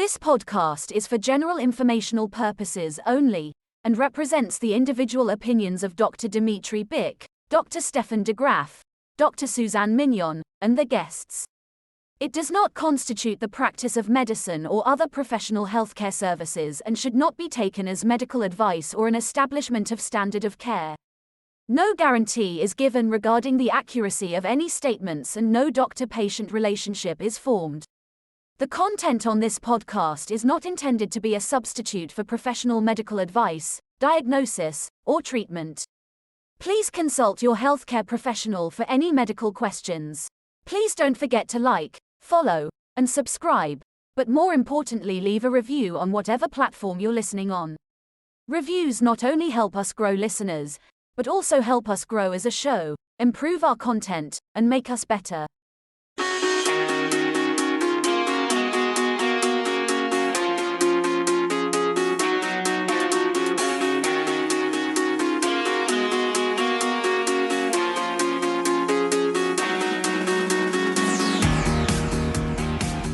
This podcast is for general informational purposes only and represents the individual opinions of Dr. Dimitri Bick, Dr. Stefan de Graaf, Dr. Suzanne Mignon, and the guests. It does not constitute the practice of medicine or other professional healthcare services and should not be taken as medical advice or an establishment of standard of care. No guarantee is given regarding the accuracy of any statements and no doctor-patient relationship is formed. The content on this podcast is not intended to be a substitute for professional medical advice, diagnosis, or treatment. Please consult your healthcare professional for any medical questions. Please don't forget to like, follow, and subscribe, but more importantly, leave a review on whatever platform you're listening on. Reviews not only help us grow listeners, but also help us grow as a show, improve our content, and make us better.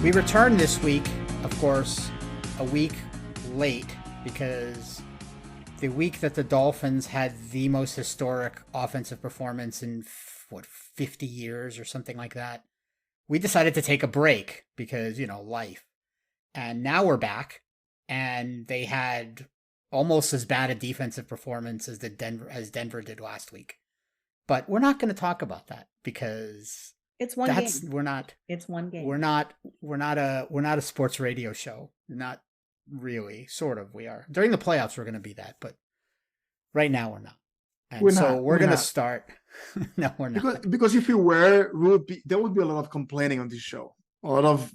We returned this week, of course, a week late because the week that the Dolphins had the most historic offensive performance in, 50 years or something like that, we decided to take a break because, life. And now we're back, and they had almost as bad a defensive performance as Denver did last week. But we're not going to talk about that because it's one game. It's one game. We're not a sports radio show. Not really. Sort of. We are. During the playoffs, we're going to be that, but right now we're not. And we're going to start. No, we're not. Because if we were, there would be a lot of complaining on this show. A lot of,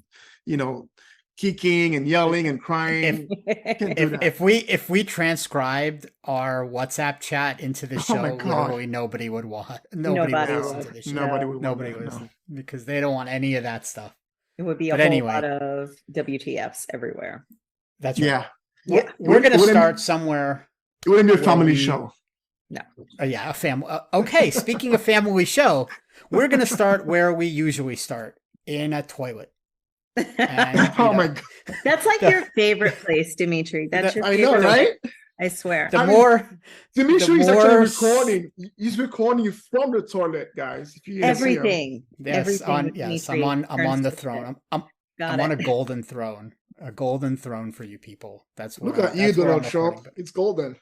kicking and yelling and crying. If we transcribed our WhatsApp chat into the show, literally nobody would want. Nobody would listen to the show. Nobody would listen because they don't want any of that stuff. It would be a whole lot of WTFs everywhere. That's right. Yeah. We're going to start somewhere. It wouldn't be a family show. No. A family. Okay, speaking of family show, we're going to start where we usually start, in a toilet. And, oh my God. That's like your favorite place, Dimitri. That's your favorite. I know, right? I swear. Dimitri is actually recording. He's recording from the toilet, guys. If you everything. Yes, I'm on the throne. I'm on a golden throne. A golden throne for you people. That's what. Look at you, Donald Trump. It's golden.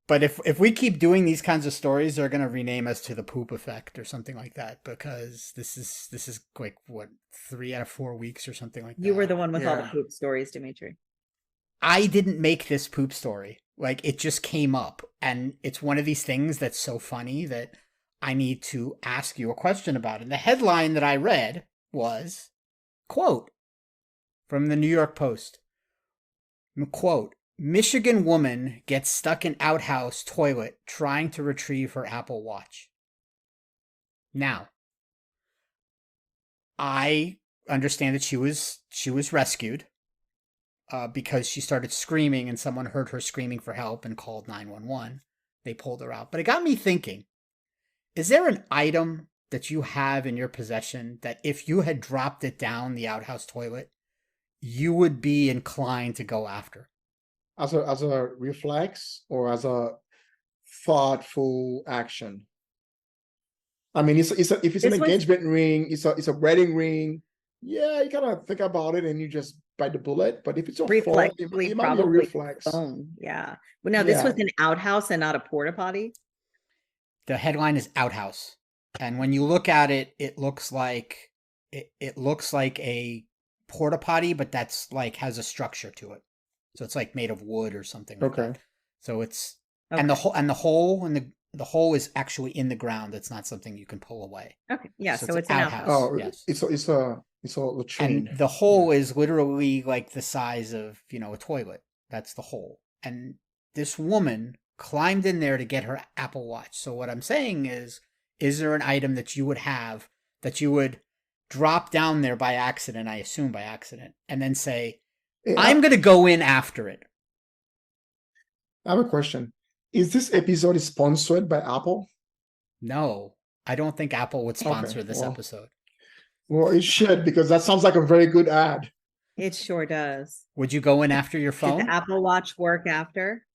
But if we keep doing these kinds of stories, they're going to rename us to the poop effect or something like that, because this is like, what, 3 out of 4 weeks or something like that. You were the one with all the poop stories, Dimitri. I didn't make this poop story. Like, it just came up, and it's one of these things that's so funny that I need to ask you a question about it. And the headline that I read was, quote, from the New York Post, quote, Michigan woman gets stuck in outhouse toilet trying to retrieve her Apple Watch. Now, I understand that she was rescued because she started screaming and someone heard her screaming for help and called 911. They pulled her out. But it got me thinking, is there an item that you have in your possession that if you had dropped it down the outhouse toilet, you would be inclined to go after? As a reflex or as a thoughtful action? I mean, if it's an engagement ring, it's a wedding ring. Yeah, you gotta think about it and you just bite the bullet. But if it's a reflex, it might be a reflex. Yeah. Well, now this was an outhouse and not a porta potty. The headline is outhouse, and when you look at it, it looks like a porta potty, but that's like has a structure to it. So it's like made of wood or something like that. So it's and the hole is actually in the ground. It's not something you can pull away. Okay. Yeah. So it's an outhouse. Oh, yes. It's a latrine. And the hole is literally like the size of, a toilet. That's the hole. And this woman climbed in there to get her Apple Watch. So what I'm saying is there an item that you would have that you would drop down there by accident, I assume by accident, and then say, I'm going to go in after it? I have a question. Is this episode sponsored by Apple? No, I don't think Apple would sponsor this episode. Well, it should, because that sounds like a very good ad. It sure does. Would you go in after your Did phone? the Apple Watch work after?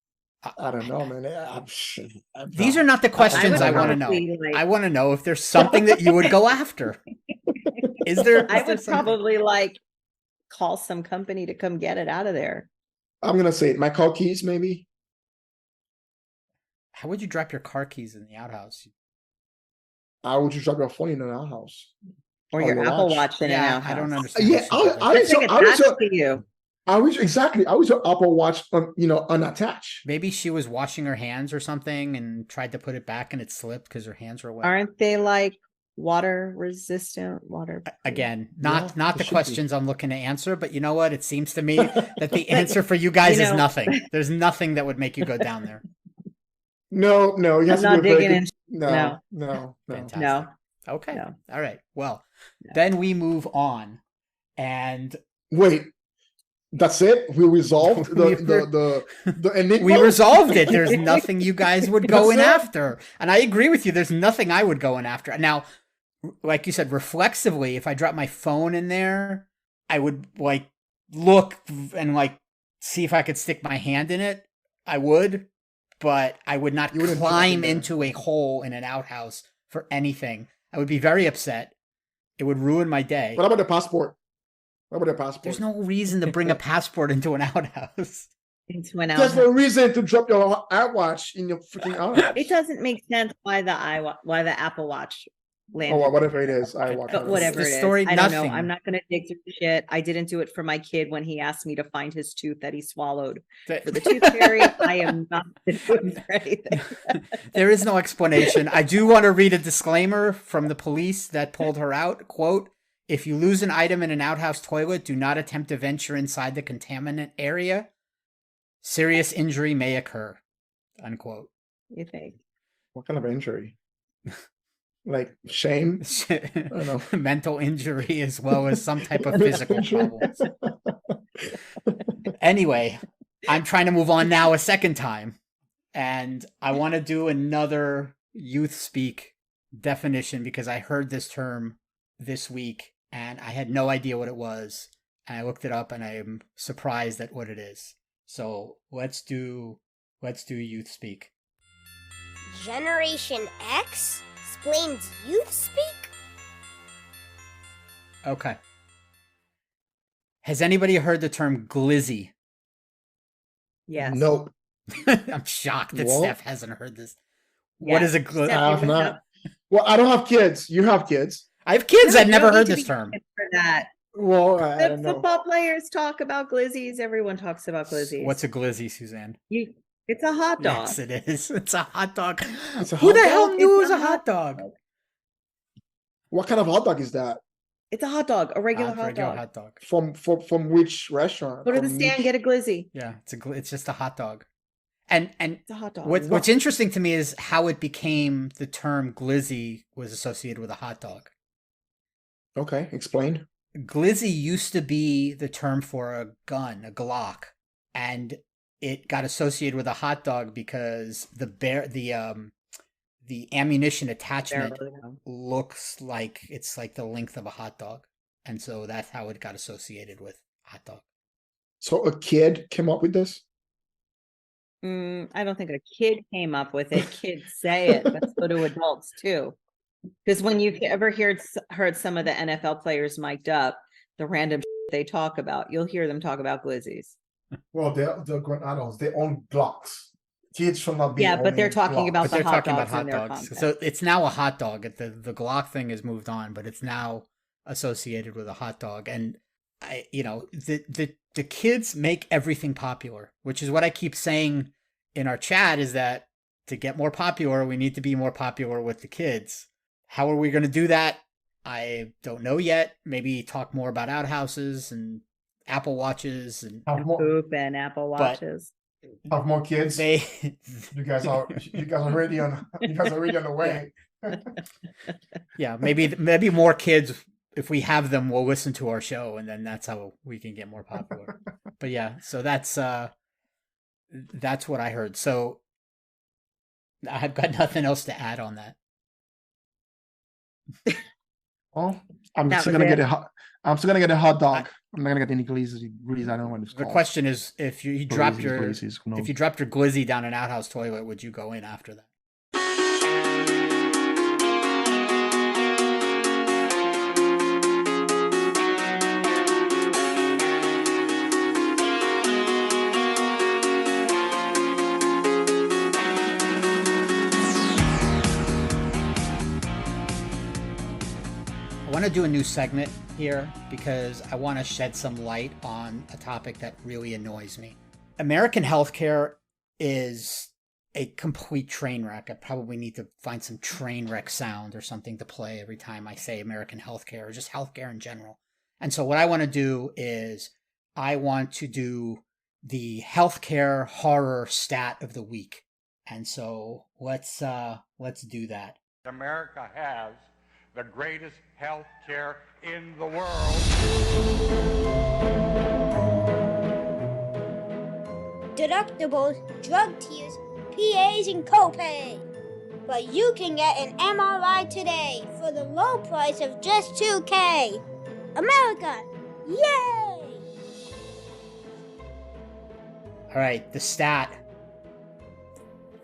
I don't know, man. These are not the questions I want to know. I want to know if there's something that you would go after. Is there? I would probably like call some company to come get it out of there. I'm gonna say it. My car keys, maybe. How would you drop your car keys in the outhouse? How would you drop your phone in an outhouse? Or your Apple Watch in an outhouse. I don't understand. Yeah, I was your Apple Watch, unattached. Maybe she was washing her hands or something and tried to put it back and it slipped because her hands were wet. Aren't they like water resistant? Again, not the questions I'm looking to answer, but you know what? It seems to me that the answer for you guys is nothing. There's nothing that would make you go down there. No. You have I'm not digging in. No. Fantastic. No. Okay. No. All right. Well, then we move on. And wait, that's it? We resolved the enigma? We resolved it. There's nothing you guys would go in after. And I agree with you. There's nothing I would go in after. Now, like you said, reflexively, if I drop my phone in there, I would like look and like see if I could stick my hand in it. I would, but I would not climb into a hole in an outhouse for anything. I would be very upset. It would ruin my day. What about the passport? There's no reason to bring a passport into an outhouse. There's no reason to drop your iWatch in your freaking outhouse. It doesn't make sense why the Apple Watch landed. Oh, whatever it is, iWatch. But whatever it is, I don't know. I'm not going to dig through shit. I didn't do it for my kid when he asked me to find his tooth that he swallowed for the tooth fairy. I am not doing it for anything. There is no explanation. I do want to read a disclaimer from the police that pulled her out. Quote, "If you lose an item in an outhouse toilet, do not attempt to venture inside the contaminant area. Serious injury may occur." Unquote. You think? What kind of injury? Like shame? I don't know. Mental injury as well as some type of physical problems. Anyway, I'm trying to move on now a second time. And I want to do another youth speak definition because I heard this term this week and I had no idea what it was. And I looked it up and I am surprised at what it is. So let's do youth speak. Generation X? Splains youth speak? Okay. Has anybody heard the term glizzy? Yes. Nope. I'm shocked that Steph hasn't heard this. Yes. What is a glizzy? I have not. Well, I don't have kids. You have kids. I have kids. No, I've you never don't heard need to this be term. For that. Well, I The don't know. football players talk about glizzies. Everyone talks about glizzies. What's a glizzy, Suzanne? It's a hot dog. Yes, it is. It's a hot dog. It's a Who hot the dog? hell knew it was It's a hot dog? What kind of hot dog is that? It's a hot dog, a regular hot Regular dog. hot dog. From which restaurant? Go to the From stand, which- get a glizzy. Yeah, it's just a hot dog. And It's a hot dog. what's interesting to me is how it became the term glizzy was associated with a hot dog. Okay, explain. Glizzy used to be the term for a gun, a Glock, and it got associated with a hot dog because the ammunition attachment looks like it's like the length of a hot dog, and so that's how it got associated with hot dog. So a kid came up with this? I don't think a kid came up with it. Kids say it, but so do adults too. Because when you've ever heard some of the NFL players mic'd up, the random they talk about, you'll hear them talk about glizzies. Well, they're grown adults. They own Glocks. Kids should not be. Yeah, but they're talking Glocks. about But they're the hot talking about dogs hot in their dogs. context. So it's now a hot dog. The Glock thing has moved on, but it's now associated with a hot dog. And the kids make everything popular, which is what I keep saying in our chat, is that to get more popular, we need to be more popular with the kids. How are we going to do that? I don't know yet. Maybe talk more about outhouses and Apple Watches and Poop and Apple Watches. Have more kids. You guys are already on the way. Yeah, maybe more kids, if we have them, will listen to our show, and then that's how we can get more popular. But yeah, so that's what I heard. So I've got nothing else to add on that. Well, I'm still gonna get it. I'm still gonna get a hot dog. I'm not gonna get any Glizzy. I don't know what it's The called. question is, if you dropped your Glizzies, who knows? if you dropped your Glizzy down an outhouse toilet, would you go in after that? I want to do a new segment here because I want to shed some light on a topic that really annoys me. American healthcare is a complete train wreck. I probably need to find some train wreck sound or something to play every time I say American healthcare or just healthcare in general. And so what I want to do is I want to do the healthcare horror stat of the week. And so let's do that. America has the greatest health care in the world. Deductibles, drug tiers, PAs, and copay. But you can get an MRI today for the low price of just $2K. America, yay! All right, the stat.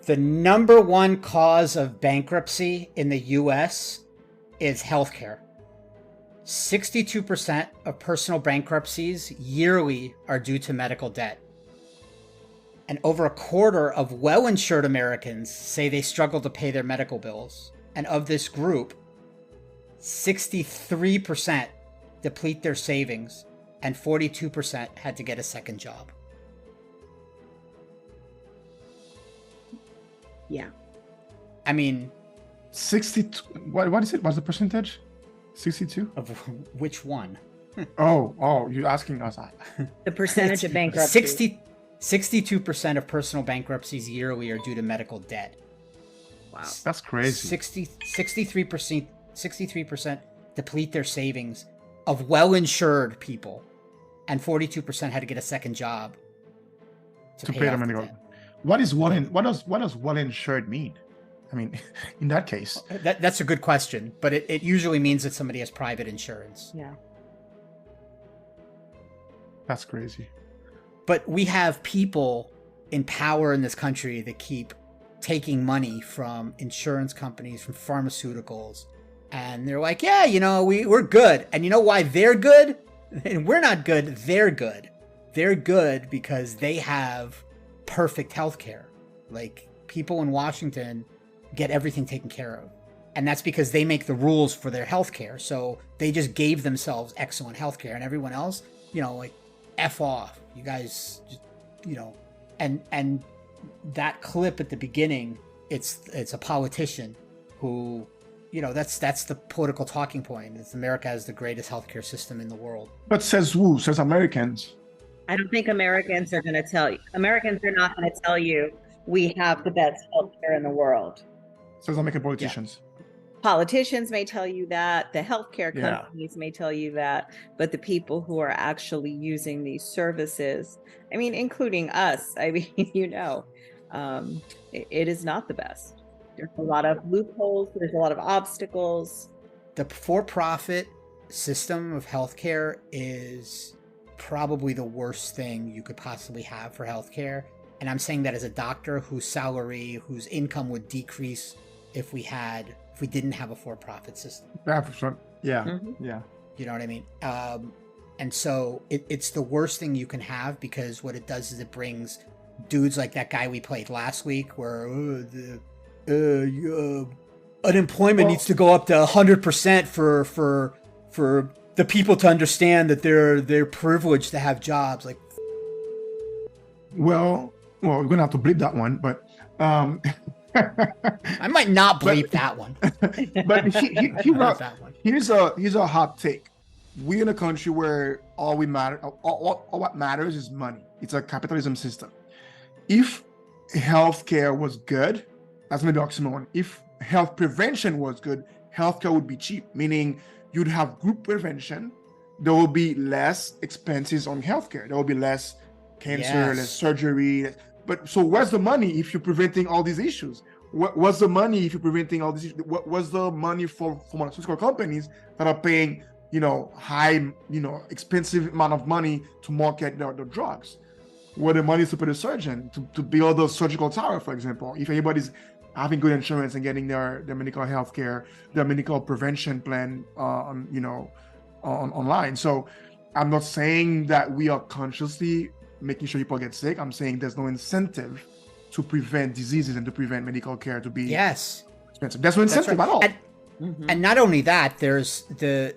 The number one cause of bankruptcy in the U.S. is healthcare. 62% of personal bankruptcies yearly are due to medical debt. And over a quarter of well-insured Americans say they struggle to pay their medical bills. And of this group, 63% deplete their savings and 42% had to get a second job. Yeah. I mean, 62. What is it? What's the percentage? 62? of which one? Oh, you're asking us. The percentage of bankruptcy. 62% of personal bankruptcies yearly are due to medical debt. Wow. That's crazy. 63% deplete their savings of well-insured people, and 42% had to get a second job to pay their medical. What does well insured mean? I mean, in that case, that's a good question, but it usually means that somebody has private insurance. Yeah. That's crazy. But we have people in power in this country that keep taking money from insurance companies, from pharmaceuticals, and they're like, yeah, we're good. And you know why they're good? And we're not good, they're good. They're good because they have perfect healthcare. Like, people in Washington get everything taken care of. And that's because they make the rules for their healthcare. So they just gave themselves excellent healthcare, and everyone else, like, F off. You guys, just, and that clip at the beginning, it's a politician who, that's the political talking point. It's America has the greatest healthcare system in the world. But says who? Says Americans. I don't think Americans are going to tell you. Americans are not going to tell you we have the best healthcare in the world. Says American politicians. Yeah. Politicians may tell you that, the healthcare companies may tell you that, but the people who are actually using these services, I mean, including us, I mean, it is not the best. There's a lot of loopholes. There's a lot of obstacles. The for-profit system of healthcare is probably the worst thing you could possibly have for healthcare. And I'm saying that as a doctor whose income would decrease if we didn't have a for-profit system. Yeah. Mm-hmm. Yeah. You know what I mean? And so it's the worst thing you can have, because what it does is it brings dudes like that guy we played last week, where unemployment needs to go up to 100% for the people to understand that they're privileged to have jobs. Like, well, we're gonna have to bleep that one, but I might not bleep that one. But here's a hot take. We're in a country where all what matters is money. It's a capitalism system. If healthcare was good, that's maybe oxymoron. If health prevention was good, healthcare would be cheap, meaning you'd have group prevention. There will be less expenses on healthcare. There will be less cancer, less surgery. But so where's the money if you're preventing all these issues? What's the money if you're preventing all these issues? What's the money for pharmaceutical companies that are paying, high, expensive amount of money to market the drugs. Where the money is to put a surgeon to build a surgical tower, for example. If anybody's having good insurance and getting their medical health care, their medical prevention plan, online. So I'm not saying that we are consciously making sure people get sick. I'm saying there's no incentive to prevent diseases and to prevent medical care to be expensive. There's no incentive at all. And not only that, there's the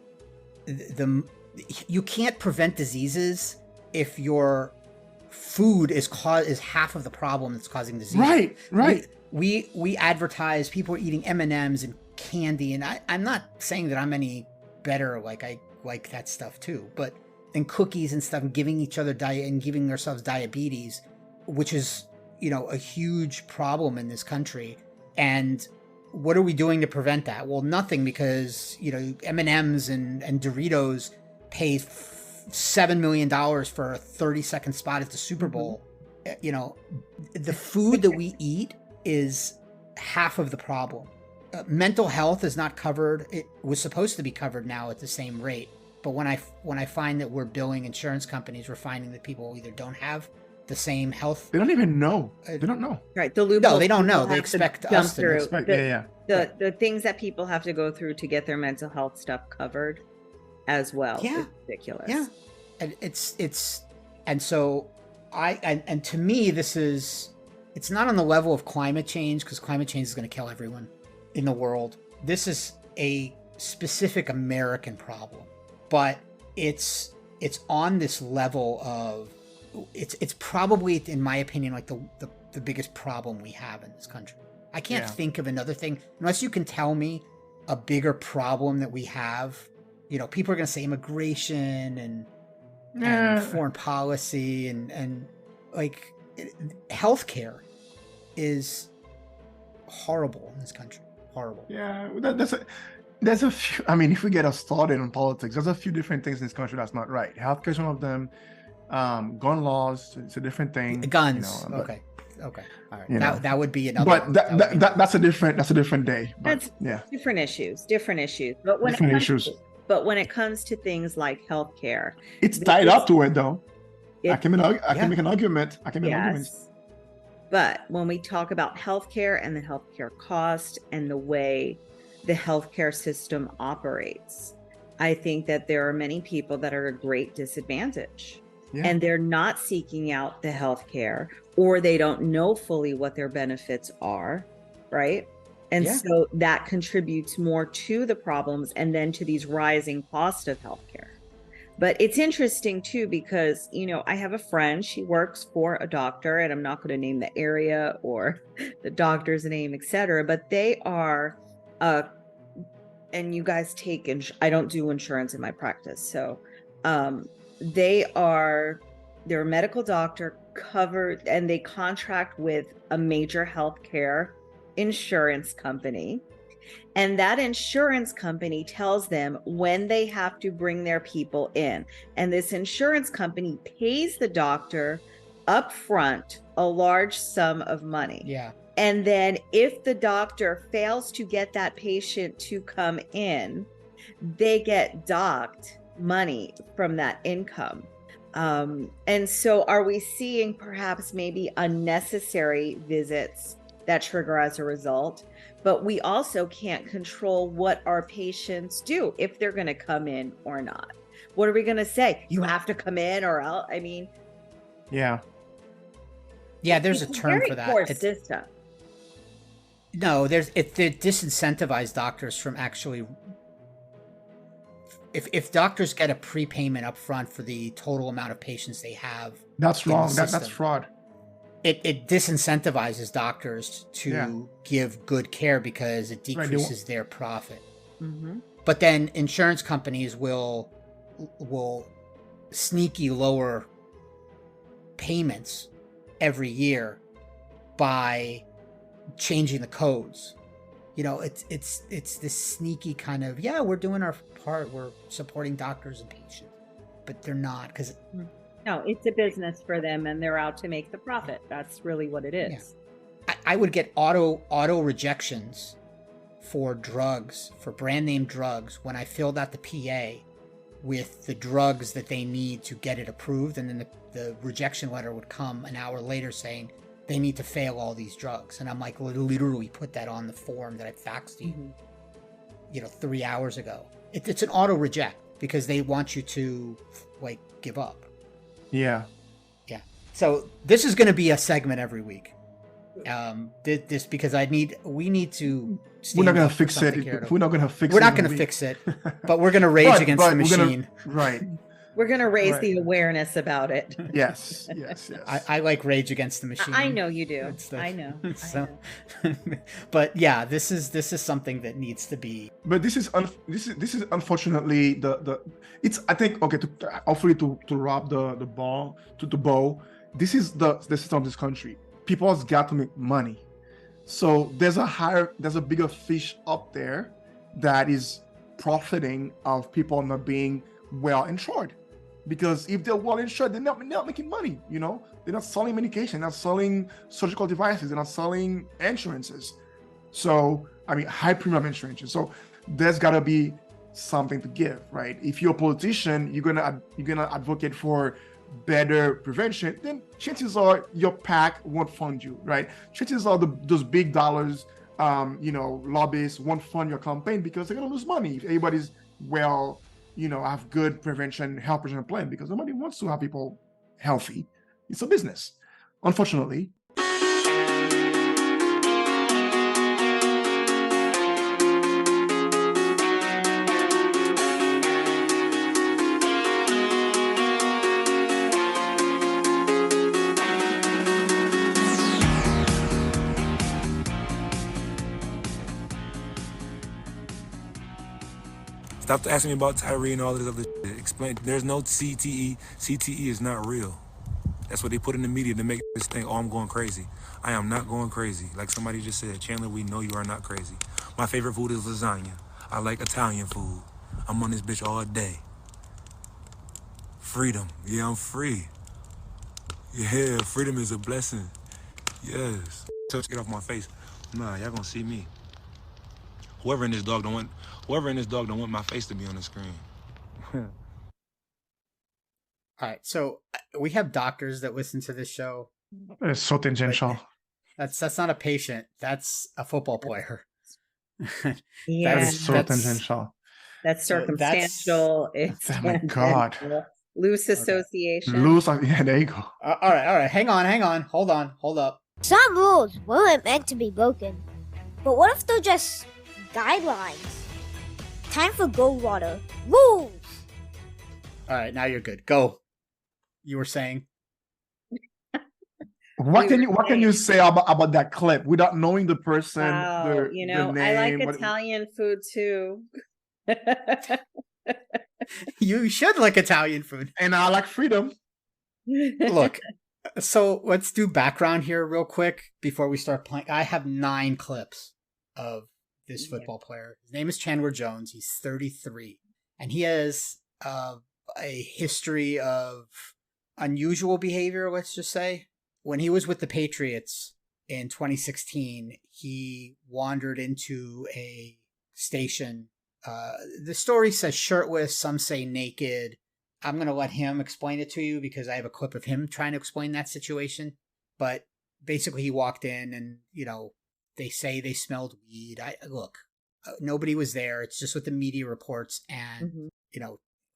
you can't prevent diseases if your food is half of the problem that's causing disease. Right. We advertise people are eating M&Ms and candy, and I'm not saying that I'm any better. Like I like that stuff too, but and cookies and stuff, and giving each other giving ourselves diabetes, which is a huge problem in this country. And what are we doing to prevent that? Well, nothing, because M&Ms and Doritos pay $7 million for a 30-second spot at the Super Bowl. The food that we eat is half of the problem. Mental health is not covered. It was supposed to be covered now at the same rate, but when I find that we're billing insurance companies, we're finding that people either don't have the same health. They don't even know. They don't know. Right. The loophole. No, they don't know. They expect us to expect. The things that people have to go through to get their mental health stuff covered as well. Yeah. It's ridiculous. Yeah. And and so and to me, it's not on the level of climate change, because climate change is going to kill everyone in the world. This is a specific American problem, but it's on this level of, it's probably, in my opinion, like the biggest problem we have in this country. I can't think of another thing, unless you can tell me a bigger problem that we have. People are going to say immigration and foreign policy and like healthcare is horrible in this country. Horrible. Yeah, there's a few. I mean, if we get us started on politics, there's a few different things in this country that's not right. Healthcare is one of them. Gun laws, it's a different thing. Guns. Okay. All right. That would be another. But that's a different day. But, that's different issues. But when it comes to things like healthcare, it's tied up to it, though. I can make an argument. But when we talk about healthcare and the healthcare cost and the way the healthcare system operates, I think that there are many people that are at a great disadvantage. And they're not seeking out the healthcare, or they don't know fully what their benefits are, right? And so that contributes more to the problems and then to these rising costs of healthcare. But it's interesting too, because, I have a friend, she works for a doctor, and I'm not going to name the area or the doctor's name, etc. But they are, and you guys I don't do insurance in my practice. So, they're a medical doctor covered, and they contract with a major healthcare insurance company. And that insurance company tells them when they have to bring their people in. And this insurance company pays the doctor upfront a large sum of money. Yeah. And then if the doctor fails to get that patient to come in, they get docked money from that income. And so are we seeing perhaps maybe unnecessary visits that trigger as a result? But we also can't control what our patients do, if they're going to come in or not. What are we going to say? You have to come in or else? I mean, yeah, there's a term for that. Poor system. No, it disincentivize doctors from actually. If doctors get a prepayment up front for the total amount of patients they have, that's wrong. That's fraud. It disincentivizes doctors to give good care because it decreases their profit. Mm-hmm. But then insurance companies will sneaky lower payments every year by changing the codes. It's this sneaky kind of, we're doing our part, we're supporting doctors and patients, but they're not, because no, it's a business for them, and they're out to make the profit. That's really what it is. Yeah. I would get auto rejections for drugs, for brand name drugs, when I filled out the PA, with the drugs that they need to get it approved, and then the rejection letter would come an hour later saying they need to fail all these drugs. And I'm like, literally put that on the form that I faxed you, 3 hours ago. It's an auto reject because they want you to like give up. Yeah. Yeah. So this is going to be a segment every week. This because we need to. We're not going to fix it. We're not going to fix it. We're not going to fix it, but we're going to rage against the machine. Right. We're going to raise the awareness about it. Yes. I like rage against the machine. I know you do. I know. But yeah, this is something that needs to be. But this is unfortunately the it's, I think, okay, hopefully to wrap the bow. This is the system of this country. People has got to make money. So there's a bigger fish up there that is profiting of people not being well insured. Because if they're well insured, they're not making money, They're not selling medication, they're not selling surgical devices, they're not selling insurances. So, high premium insurances. So there's gotta be something to give, right? If you're a politician, you're gonna advocate for better prevention, then chances are your PAC won't fund you, right? Chances are those big dollars, lobbyists won't fund your campaign because they're gonna lose money if everybody's have good health prevention plan, because nobody wants to have people healthy. It's a business, unfortunately. Stop asking me about Tyree and all this other shit. Explain. There's no CTE. CTE is not real. That's what they put in the media to make this thing, I'm going crazy. I am not going crazy. Like somebody just said, Chandler, we know you are not crazy. My favorite food is lasagna. I like Italian food. I'm on this bitch all day. Freedom. Yeah, I'm free. Yeah, freedom is a blessing. Yes. Touch, get off my face. Nah, y'all gonna see me. Whoever in this dog don't want my face to be on the screen. All right, so we have doctors that listen to this show. It's so tangential. That's not a patient. That's a football player. Yeah, that's so tangential. That's circumstantial. It's oh my God. Loose association. Okay. Loose. Yeah, there you go. All right. Hang on. Hold up. Some rules weren't meant to be broken. But what if they're just guidelines? Time for Goldwater. Rules! All right, now you're good. Go. You were saying? What can you say about that clip without knowing the person? Wow, the name, I like Italian food too. You should like Italian food. And I like freedom. Look, so let's do background here real quick before we start playing. I have 9 clips of this football player. His name is Chandler Jones. He's 33. And he has a history of unusual behavior, let's just say. When he was with the Patriots in 2016, he wandered into a station. The story says shirtless, some say naked. I'm going to let him explain it to you because I have a clip of him trying to explain that situation. But basically he walked in and, they say they smelled weed. Look, nobody was there. It's just what the media reports. And,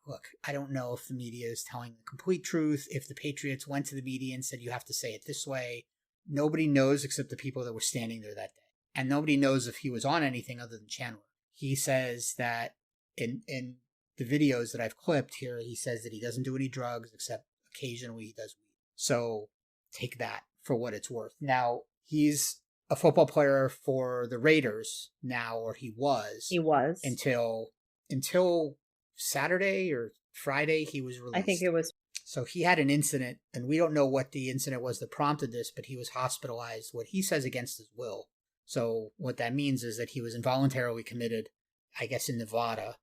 look, I don't know if the media is telling the complete truth. If the Patriots went to the media and said, you have to say it this way, nobody knows except the people that were standing there that day. And nobody knows if he was on anything other than Chandler. He says that in the videos that I've clipped here, he says that he doesn't do any drugs except occasionally he does weed. So take that for what it's worth. Now, he's a football player for the Raiders now, or he was. He was. Until Saturday or Friday, he was released. I think it was. So he had an incident, and we don't know what the incident was that prompted this, but he was hospitalized, what he says, against his will. So what that means is that he was involuntarily committed, I guess, in Nevada.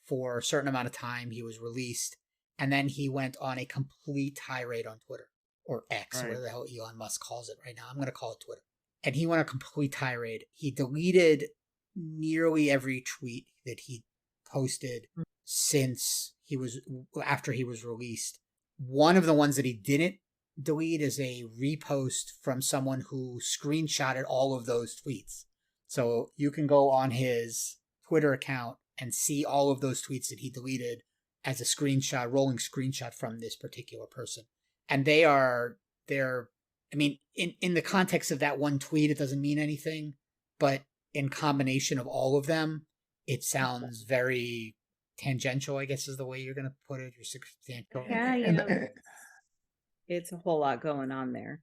For a certain amount of time, he was released, and then he went on a complete tirade on Twitter, or X, right, whatever the hell Elon Musk calls it right now. I'm going to call it Twitter. And he went on a complete tirade. He deleted nearly every tweet that he posted since after he was released. One of the ones that he didn't delete is a repost from someone who screenshotted all of those tweets. So you can go on his Twitter account and see all of those tweets that he deleted as a screenshot, rolling screenshot from this particular person. And they're, I mean, in the context of that one tweet, it doesn't mean anything, but in combination of all of them, it sounds very tangential, I guess is the way you're going to put it. You're substantial. Yeah, it's a whole lot going on there.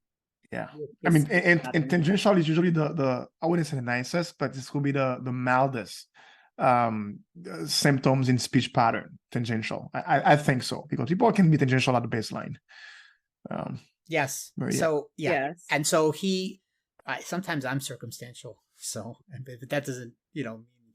Yeah. I mean, and tangential is usually the I wouldn't say the nicest, but this will be the mildest symptoms in speech pattern. Tangential. I think so, because people can be tangential at the baseline. Yes. So yes. And so sometimes I'm circumstantial. So, but that doesn't,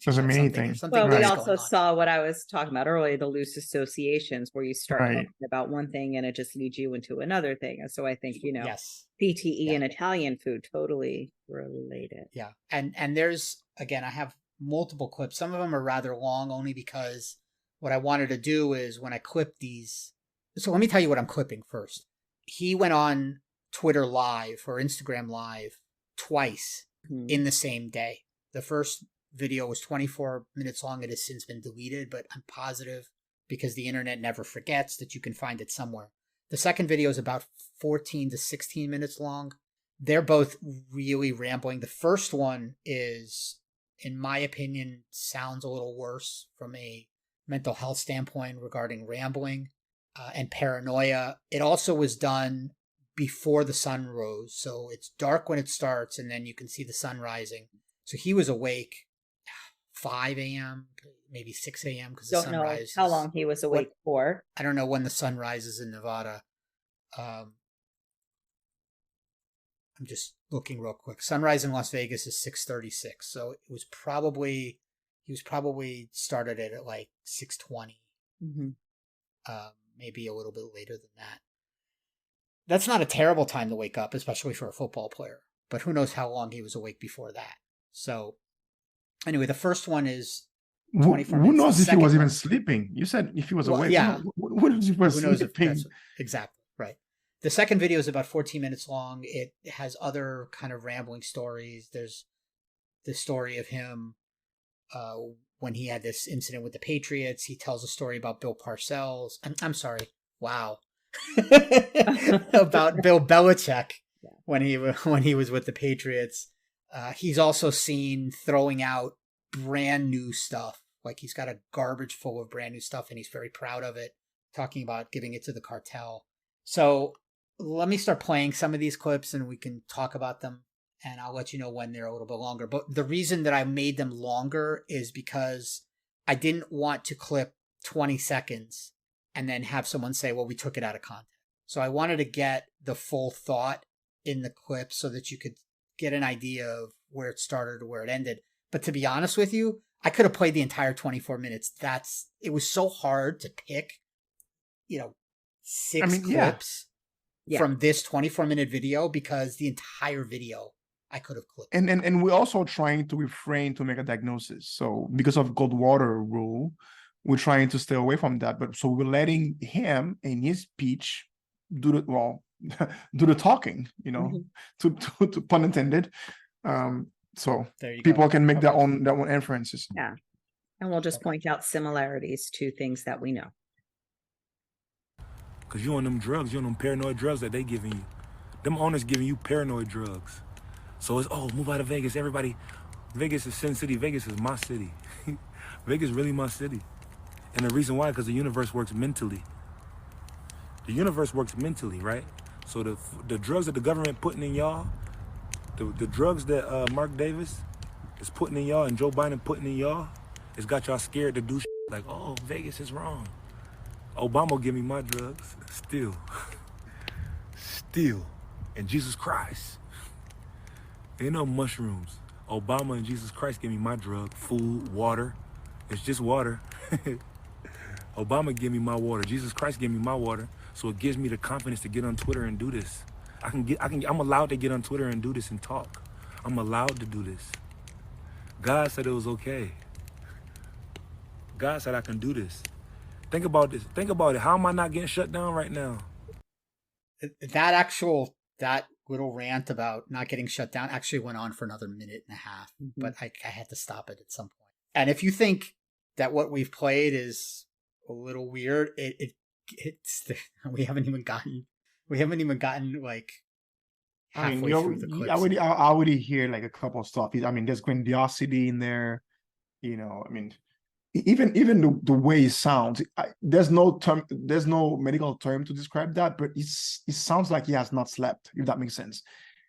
doesn't mean anything. Well, we also saw what I was talking about earlier, the loose associations where you start talking about one thing and it just leads you into another thing. And so I think, CTE and Italian food totally related. Yeah. And there's, again, I have multiple clips. Some of them are rather long only because what I wanted to do is when I clip these. So let me tell you what I'm clipping first. He went on Twitter Live or Instagram Live twice in the same day. The first video was 24 minutes long. It has since been deleted, but I'm positive because the internet never forgets that you can find it somewhere. The second video is about 14 to 16 minutes long. They're both really rambling. The first one is, in my opinion, sounds a little worse from a mental health standpoint regarding rambling and paranoia. It also was done before the sun rose. So it's dark when it starts and then you can see the sun rising. So he was awake 5 a.m., maybe 6 a.m. because the sun rises. How long he was awake for. I don't know when the sun rises in Nevada. I'm just looking real quick. Sunrise in Las Vegas is 6:36. So he was probably started it at like 6:20. Maybe a little bit later than that. That's not a terrible time to wake up, especially for a football player. But who knows how long he was awake before that. So anyway, the first one is 24 minutes. Who knows if he was even sleeping? You said if he was awake. Yeah. Who knows if he was sleeping? Exactly, right. The second video is about 14 minutes long. It has other kind of rambling stories. There's the story of him when he had this incident with the Patriots. He tells a story about Bill Parcells. I'm sorry. Wow. About Bill Belichick when he was with the Patriots. He's also seen throwing out brand new stuff. Like he's got a garbage full of brand new stuff and he's very proud of it, talking about giving it to the cartel. So let me start playing some of these clips and we can talk about them and I'll let you know when they're a little bit longer. But the reason that I made them longer is because I didn't want to clip 20 seconds and then have someone say, well, we took it out of context. So I wanted to get the full thought in the clip so that you could get an idea of where it started or where it ended. But to be honest with you, I could have played the entire 24 minutes. It was so hard to pick, 6 clips from this 24-minute video because the entire video I could have clipped. And we're also trying to refrain to make a diagnosis. So because of Goldwater rule, we're trying to stay away from that. But so we're letting him in his speech do the talking, to pun intended. So people can make their own inferences. Yeah. And we'll just point out similarities to things that we know. Because you on them drugs, you on them paranoid drugs that they giving you. Them owners giving you paranoid drugs. So it's, move out of Vegas. Everybody, Vegas is Sin City. Vegas is my city. Vegas is really my city. And the reason why, because the universe works mentally. The universe works mentally, right? So the drugs that the government putting in y'all, the drugs that Mark Davis is putting in y'all and Joe Biden putting in y'all, it's got y'all scared to do shit like, Vegas is wrong. Obama give me my drugs, still. And Jesus Christ. Ain't no mushrooms. Obama and Jesus Christ give me my drug, food, water. It's just water. Obama give me my water. Jesus Christ give me my water. So it gives me the confidence to get on Twitter and do this. I'm allowed to get on Twitter and do this and talk. I'm allowed to do this. God said it was okay. God said I can do this. Think about this. Think about it. How am I not getting shut down right now? That little rant about not getting shut down actually went on for another minute and a half, but I had to stop it at some point. And if you think that what we've played is a little weird, we haven't even gotten like halfway through the clips. I already hear like a couple of stuff. I mean, there's grandiosity in there. I mean, even the way it sounds, there's no medical term to describe that, but it sounds like he has not slept, if that makes sense.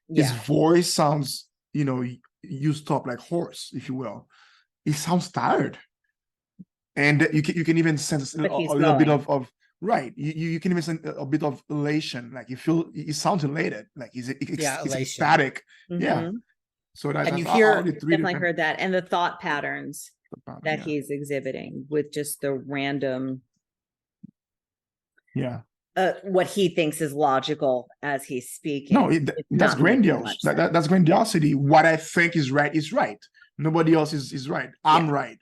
His voice sounds, used up, like hoarse, if you will. He sounds tired, and you can even sense a little bit of right. You can even sense a bit of elation, like you feel it sounds elated, like he's ecstatic. Yeah. So and you hear definitely heard that, and the thought patterns that he's exhibiting with just the random, what he thinks is logical as he's speaking. No, that's grandiose. That's grandiosity. What I think is right is right. Nobody else is right. I'm right.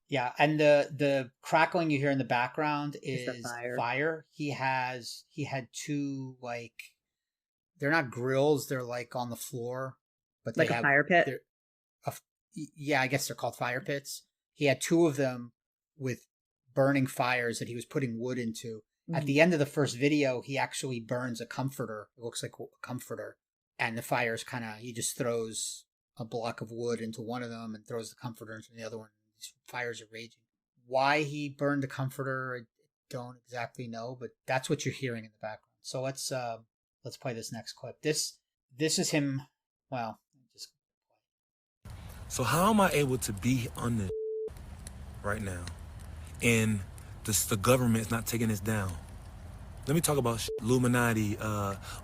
Yeah, and the crackling you hear in the background is fire. He had two, like, they're not grills. They're like on the floor, but like a fire pit. Yeah, I guess they're called fire pits. He had two of them with burning fires that he was putting wood into. At the end of the first video, he actually burns a comforter. It looks like a comforter. And the fire's he just throws a block of wood into one of them and throws the comforter into the other one. These fires are raging. Why he burned the comforter, I don't exactly know, but that's what you're hearing in the background. So let's play this next clip. This is him. Well, so how am I able to be on this right now, and the government's not taking this down? Let me talk about Illuminati,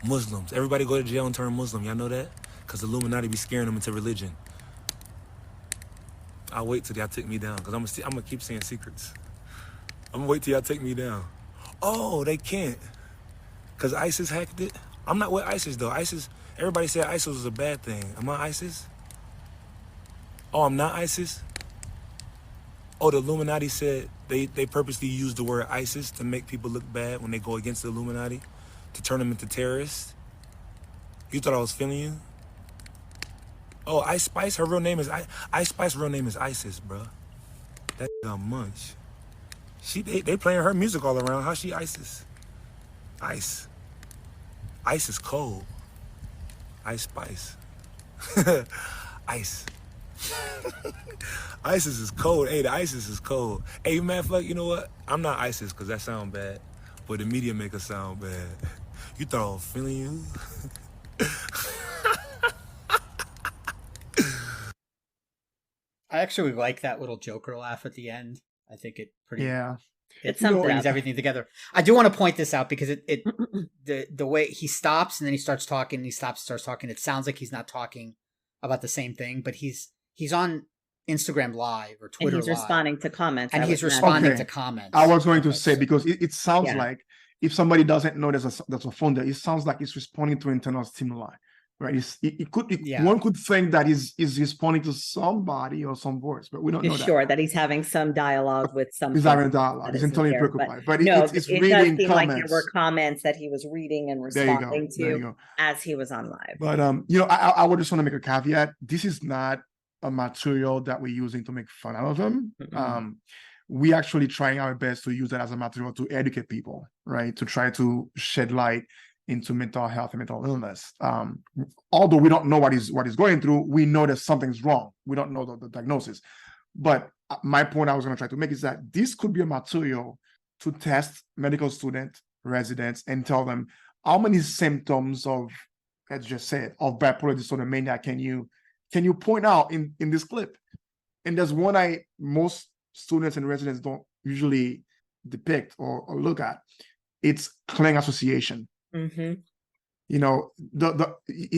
Muslims. Everybody go to jail and turn Muslim. Y'all know that? Because the Illuminati be scaring them into religion. I'll wait till y'all take me down, because I'm gonna keep saying secrets. I'm gonna wait till y'all take me down. Oh, they can't, because ISIS hacked it. I'm not with ISIS though. Everybody said ISIS was a bad thing. Am I ISIS? Oh, I'm not ISIS? Oh, the Illuminati said they purposely used the word ISIS to make people look bad when they go against the Illuminati, to turn them into terrorists. You thought I was feeling you? Oh, Ice Spice, her real name is Ice Spice's real name is Isis, bro. That munch. They playing her music all around. How's she Isis? Ice. Ice is cold. Ice Spice. Ice. ISIS is cold. Hey, the ISIS is cold. Hey, man, fuck, you know what? I'm not ISIS because that sound bad, but the media make us sound bad. You thought I was feeling you? I actually like that little Joker laugh at the end. I think it pretty. Yeah. It brings everything together. I do want to point this out because the way he stops and then he starts talking, and he starts talking. It sounds like he's not talking about the same thing, but he's on Instagram Live or Twitter and he's Live. Responding to comments. And he's responding to comments. I was going to say, because it sounds like, if somebody doesn't know there's a phone there, it sounds like it's responding to internal stimuli, right? One could think that he's responding to somebody or some voice, but we don't know that. Sure that he's having some dialogue with somebody. He's having a dialogue. He's internally preoccupied. But no, it's it reading does seem comments. like there were comments that he was reading and responding to as he was on live. But I would just want to make a caveat. This is not a material that we're using to make fun out of him. We actually trying our best to use that as a material to educate people, right? To try to shed light into mental health and mental illness. Although we don't know what he's going through, we know that something's wrong. We don't know the diagnosis. But my point I was going to try to make is that this could be a material to test medical students, residents, and tell them how many symptoms of, as just said, of bipolar disorder mania can you point out in this clip? And there's one most students and residents don't usually depict or look at. It's clang association. He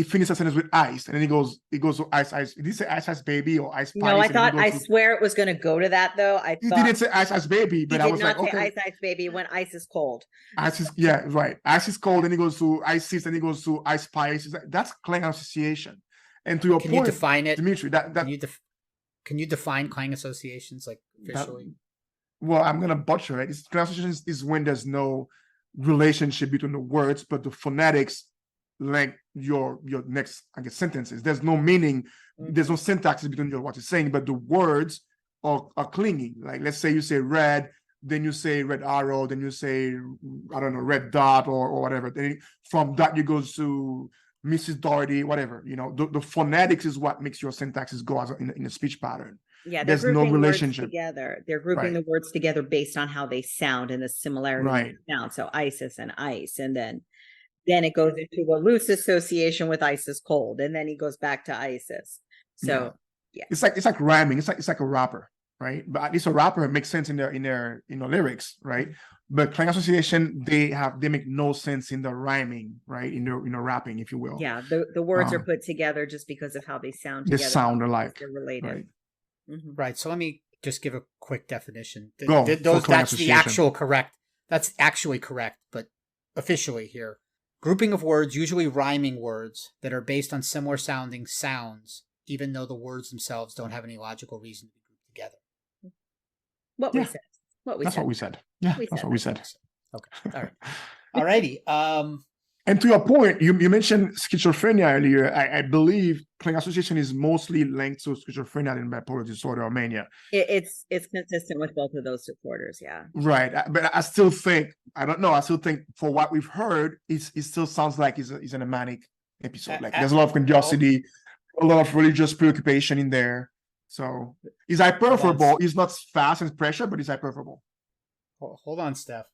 finishes a sentence with ice, and then he goes to ice. Did he say ice baby or ice? No, I swear it was going to go to that though. He didn't say ice baby, but I was like, okay. Ice baby when ice is cold. Ice is right. Ice is cold, and he goes to ice, and he goes to ice spice. That's clang association. And to your point, you define it, Dimitri? Can you define clang associations, like officially? well, I'm gonna butcher it. Clang association is when there's no relationship between the words, but the phonetics link your next, I guess, sentences. There's no meaning, there's no syntax between what you're saying, but the words are clinging. Like, let's say you say red, then you say red arrow, then you say, I don't know, red dot or whatever. Then from that you go to Mrs. Doherty, whatever. The phonetics is what makes your syntaxes go in a speech pattern. Yeah, there's no relationship together. They're grouping the words together based on how they sound and the similarity of sound. So ISIS and ice, and then it goes into a loose association with ISIS cold, and then he goes back to ISIS. So yeah. It's like rhyming. It's like a rapper, right? But at least a rapper makes sense in their lyrics, right? But clang association, they make no sense in the rhyming, right? In their rapping, if you will. Yeah, the words are put together just because of how they sound together. They sound alike. They're related. Right. Right. So let me just give a quick definition. That's actually correct, but officially here. Grouping of words, usually rhyming words, that are based on similar sounding sounds, even though the words themselves don't have any logical reason to be grouped together. We said. That's what we said. Yeah, that's what we said. Okay. All right. All righty. And to your point, you mentioned schizophrenia earlier. I believe clang association is mostly linked to schizophrenia and bipolar disorder or mania. It's consistent with both of those disorders, yeah. Right, but I still think for what we've heard, it still sounds like he's in a manic episode. Like there's a lot of grandiosity, a lot of religious preoccupation in there. So he's hyperverbal. He's not fast and pressure, but he's hyperverbal. Hold on, Steph.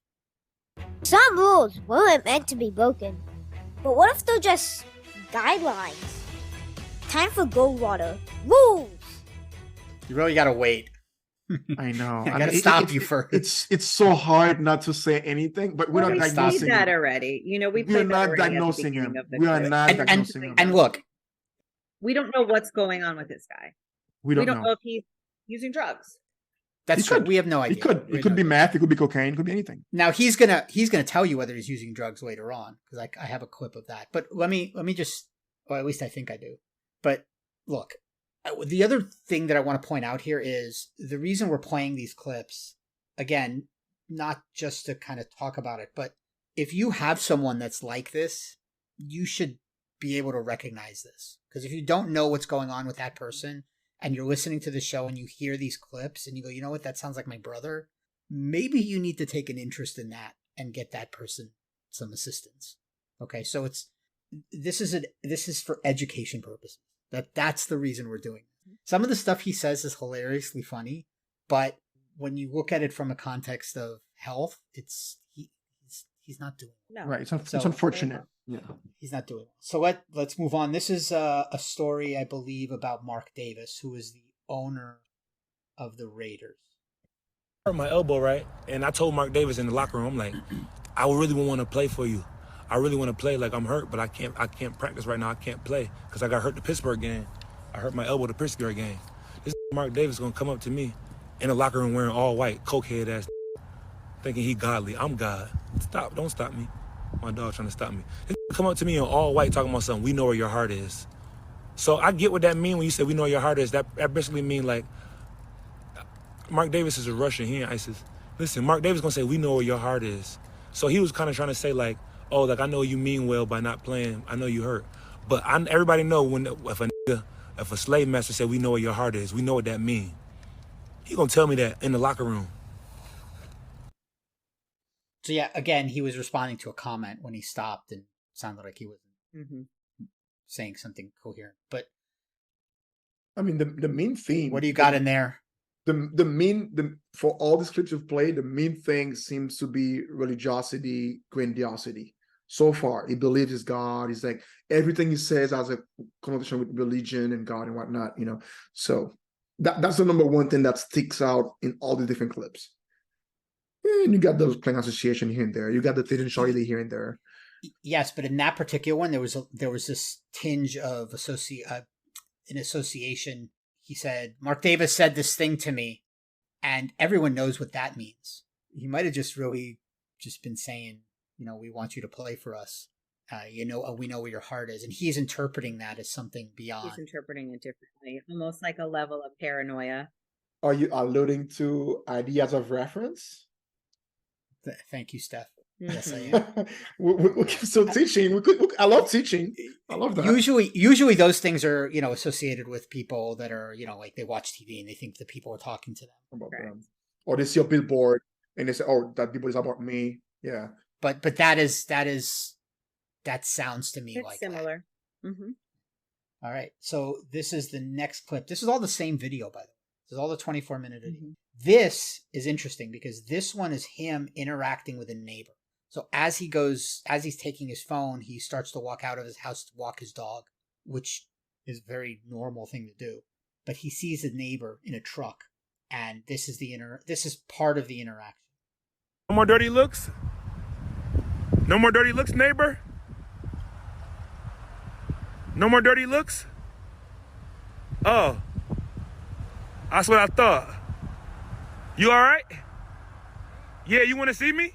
Some rules weren't meant to be broken. But what if they're just guidelines? Time for Goldwater. Rules! You really gotta wait. I know. I gotta stop you first. It's so hard not to say anything, but we're not diagnosing that already. We're not diagnosing him. We are not diagnosing him. And look, we don't know what's going on with this guy. We don't know if he's using drugs. That's true. We have no idea. It could be meth. It could be cocaine. It could be anything. Now he's gonna tell you whether he's using drugs later on, because I have a clip of that. But let me just, or at least I think I do. But look, the other thing that I want to point out here is the reason we're playing these clips, again, not just to kind of talk about it, but if you have someone that's like this, you should be able to recognize this. Because if you don't know what's going on with that person, and you're listening to the show and you hear these clips and you go, you know what, that sounds like my brother, maybe you need to take an interest in that and get that person some assistance. Okay, so this is for education purposes. That's the reason we're doing it. Some of the stuff he says is hilariously funny, but when you look at it from a context of health, he's not doing it. No. Right, it's unfortunate. Yeah, he's not doing it. So let's move on. This is a story, I believe, about Mark Davis, who is the owner of the Raiders. I hurt my elbow, right? And I told Mark Davis in the locker room, I'm like, I really want to play for you. I really want to play. Like, I'm hurt, but I can't practice right now. I can't play because I got hurt the Pittsburgh game. I hurt my elbow the Pittsburgh game. This Mark Davis gonna come up to me in the locker room wearing all white, cokehead ass, thinking he godly. I'm God. Stop! Don't stop me. My dog trying to stop me. This come up to me in all white talking about something. We know where your heart is. So I get what that mean when you say we know where your heart is. That basically mean like Mark Davis is a Russian. He ain't ISIS. Listen, Mark Davis gonna say we know where your heart is. So he was kind of trying to say like, oh, like I know you mean well by not playing. I know you hurt, but everybody know if a slave master said we know where your heart is, we know what that mean. He gonna tell me that in the locker room. So yeah, again, he was responding to a comment when he stopped and sounded like he wasn't saying something coherent. But I mean, the main theme. What do you got in there? For all these clips you've played, the main thing seems to be religiosity, grandiosity. So far, he believes he's God. He's like everything he says has a connotation with religion and God and whatnot. So that's the number one thing that sticks out in all the different clips. And you got those clang association here and there. You got the thin and shorty here and there. Yes, but in that particular one, there was this tinge of an association. He said, Mark Davis said this thing to me, and everyone knows what that means. He might have just been saying, we want you to play for us. We know where your heart is. And he's interpreting that as something beyond. He's interpreting it differently, almost like a level of paranoia. Are you alluding to ideas of reference? Thank you, Steph. Mhm. Yes, I am. So teaching, I love teaching. I love that. Usually those things are, associated with people that are, like they watch TV and they think the people are talking to them. About Right. them. Or they see a billboard and they say, "Oh, that billboard is about me." Yeah. But that sounds to me It's like similar. Mm-hmm. that. All right. So this is the next clip. This is all the same video, by the way. This is all the 24-minute video. Mhm. This is interesting because this one is him interacting with a neighbor. So as he's taking his phone, he starts to walk out of his house to walk his dog, which is a very normal thing to do. But he sees a neighbor in a truck, and this is part of the interaction. No more dirty looks? No more dirty looks, neighbor? No more dirty looks? Oh. That's what I thought. You all right? Yeah, you want to see me?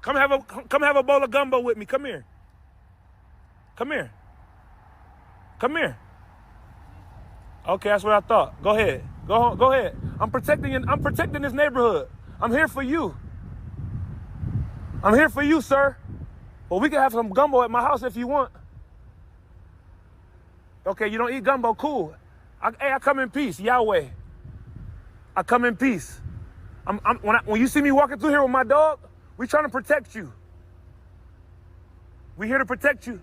Come have a bowl of gumbo with me. Come here. Come here. Come here. Okay, that's what I thought. Go ahead. Go ahead. I'm protecting this neighborhood. I'm here for you. I'm here for you, sir. Well, we can have some gumbo at my house if you want. Okay, you don't eat gumbo, cool. I come in peace, Yahweh. I come in peace. When you see me walking through here with my dog, we trying to protect you. We here to protect you.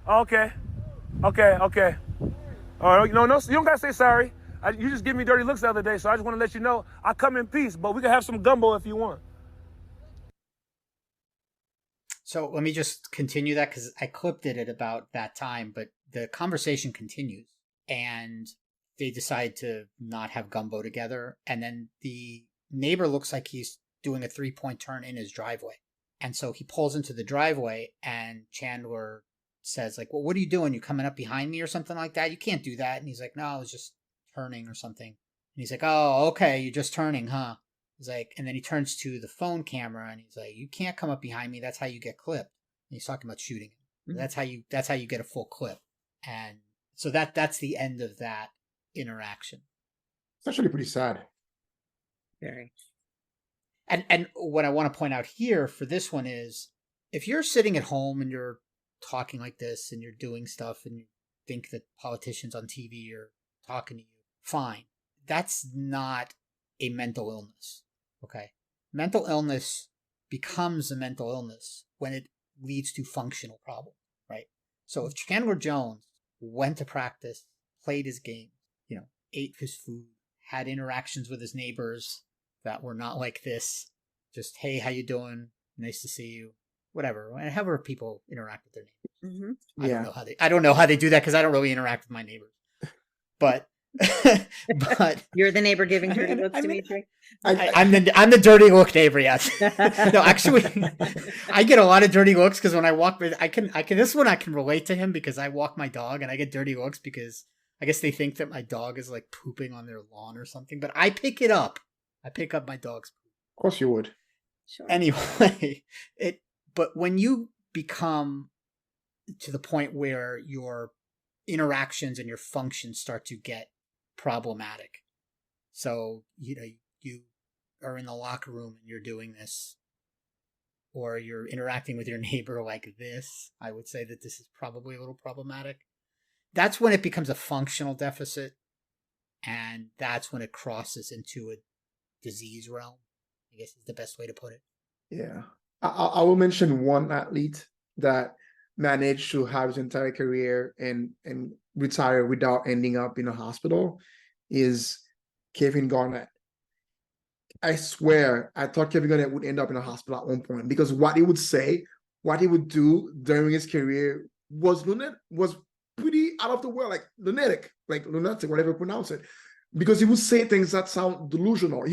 Okay. All right, no, you don't gotta say sorry. You just gave me dirty looks the other day, so I just want to let you know I come in peace, but we can have some gumbo if you want. So let me just continue that because I clipped it at about that time, but the conversation continues and they decide to not have gumbo together. And then the neighbor looks like he's doing a 3-point turn in his driveway. And so he pulls into the driveway and Chandler says like, well, what are you doing? You coming up behind me or something like that? You can't do that. And he's like, no, I was just turning or something. And he's like, oh, okay. You're just turning, huh? He's like, and then he turns to the phone camera and he's like, you can't come up behind me. That's how you get clipped. And he's talking about shooting him. Mm-hmm. That's how you get a full clip. And so that's the end of that interaction. It's actually pretty sad. Very. And what I want to point out here for this one is if you're sitting at home and you're talking like this and you're doing stuff and you think that politicians on TV are talking to you, fine. That's not a mental illness. Okay. Mental illness becomes a mental illness when it leads to functional problems, right? So if Chandler Jones went to practice, played his game, ate his food, had interactions with his neighbors that were not like this, just, hey, how you doing? Nice to see you. Whatever. However people interact with their neighbors. Mm-hmm. Yeah. I don't know how they do that because I don't really interact with my neighbors. But you're the neighbor giving dirty looks, Dimitri. I'm the dirty look neighbor. Yes. No, actually, I get a lot of dirty looks because when I walk with, I can. This one I can relate to him because I walk my dog and I get dirty looks because I guess they think that my dog is like pooping on their lawn or something. But I pick it up. I pick up my dog's poop. Of course you would. Sure. Anyway, But when you become to the point where your interactions and your functions start to get problematic. So, you are in the locker room and you're doing this, or you're interacting with your neighbor like this, I would say that this is probably a little problematic. That's when it becomes a functional deficit, and that's when it crosses into a disease realm, I guess is the best way to put it. Yeah. I will mention one athlete that managed to have his entire career and retire without ending up in a hospital is Kevin Garnett. I swear, I thought Kevin Garnett would end up in a hospital at one point because what he would say, what he would do during his career was pretty out of the world, like lunatic, whatever you pronounce it, because he would say things that sound delusional.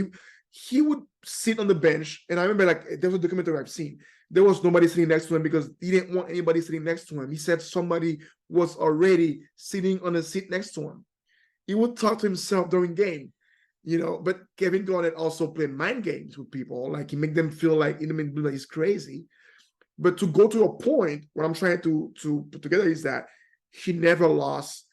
He would sit on the bench, and I remember there was a documentary I've seen. There was nobody sitting next to him because he didn't want anybody sitting next to him. He said somebody was already sitting on a seat next to him. He would talk to himself during game, but Kevin Garnett also played mind games with people. Like he make them feel like he's crazy. But to go to a point, what I'm trying to put together is that he never lost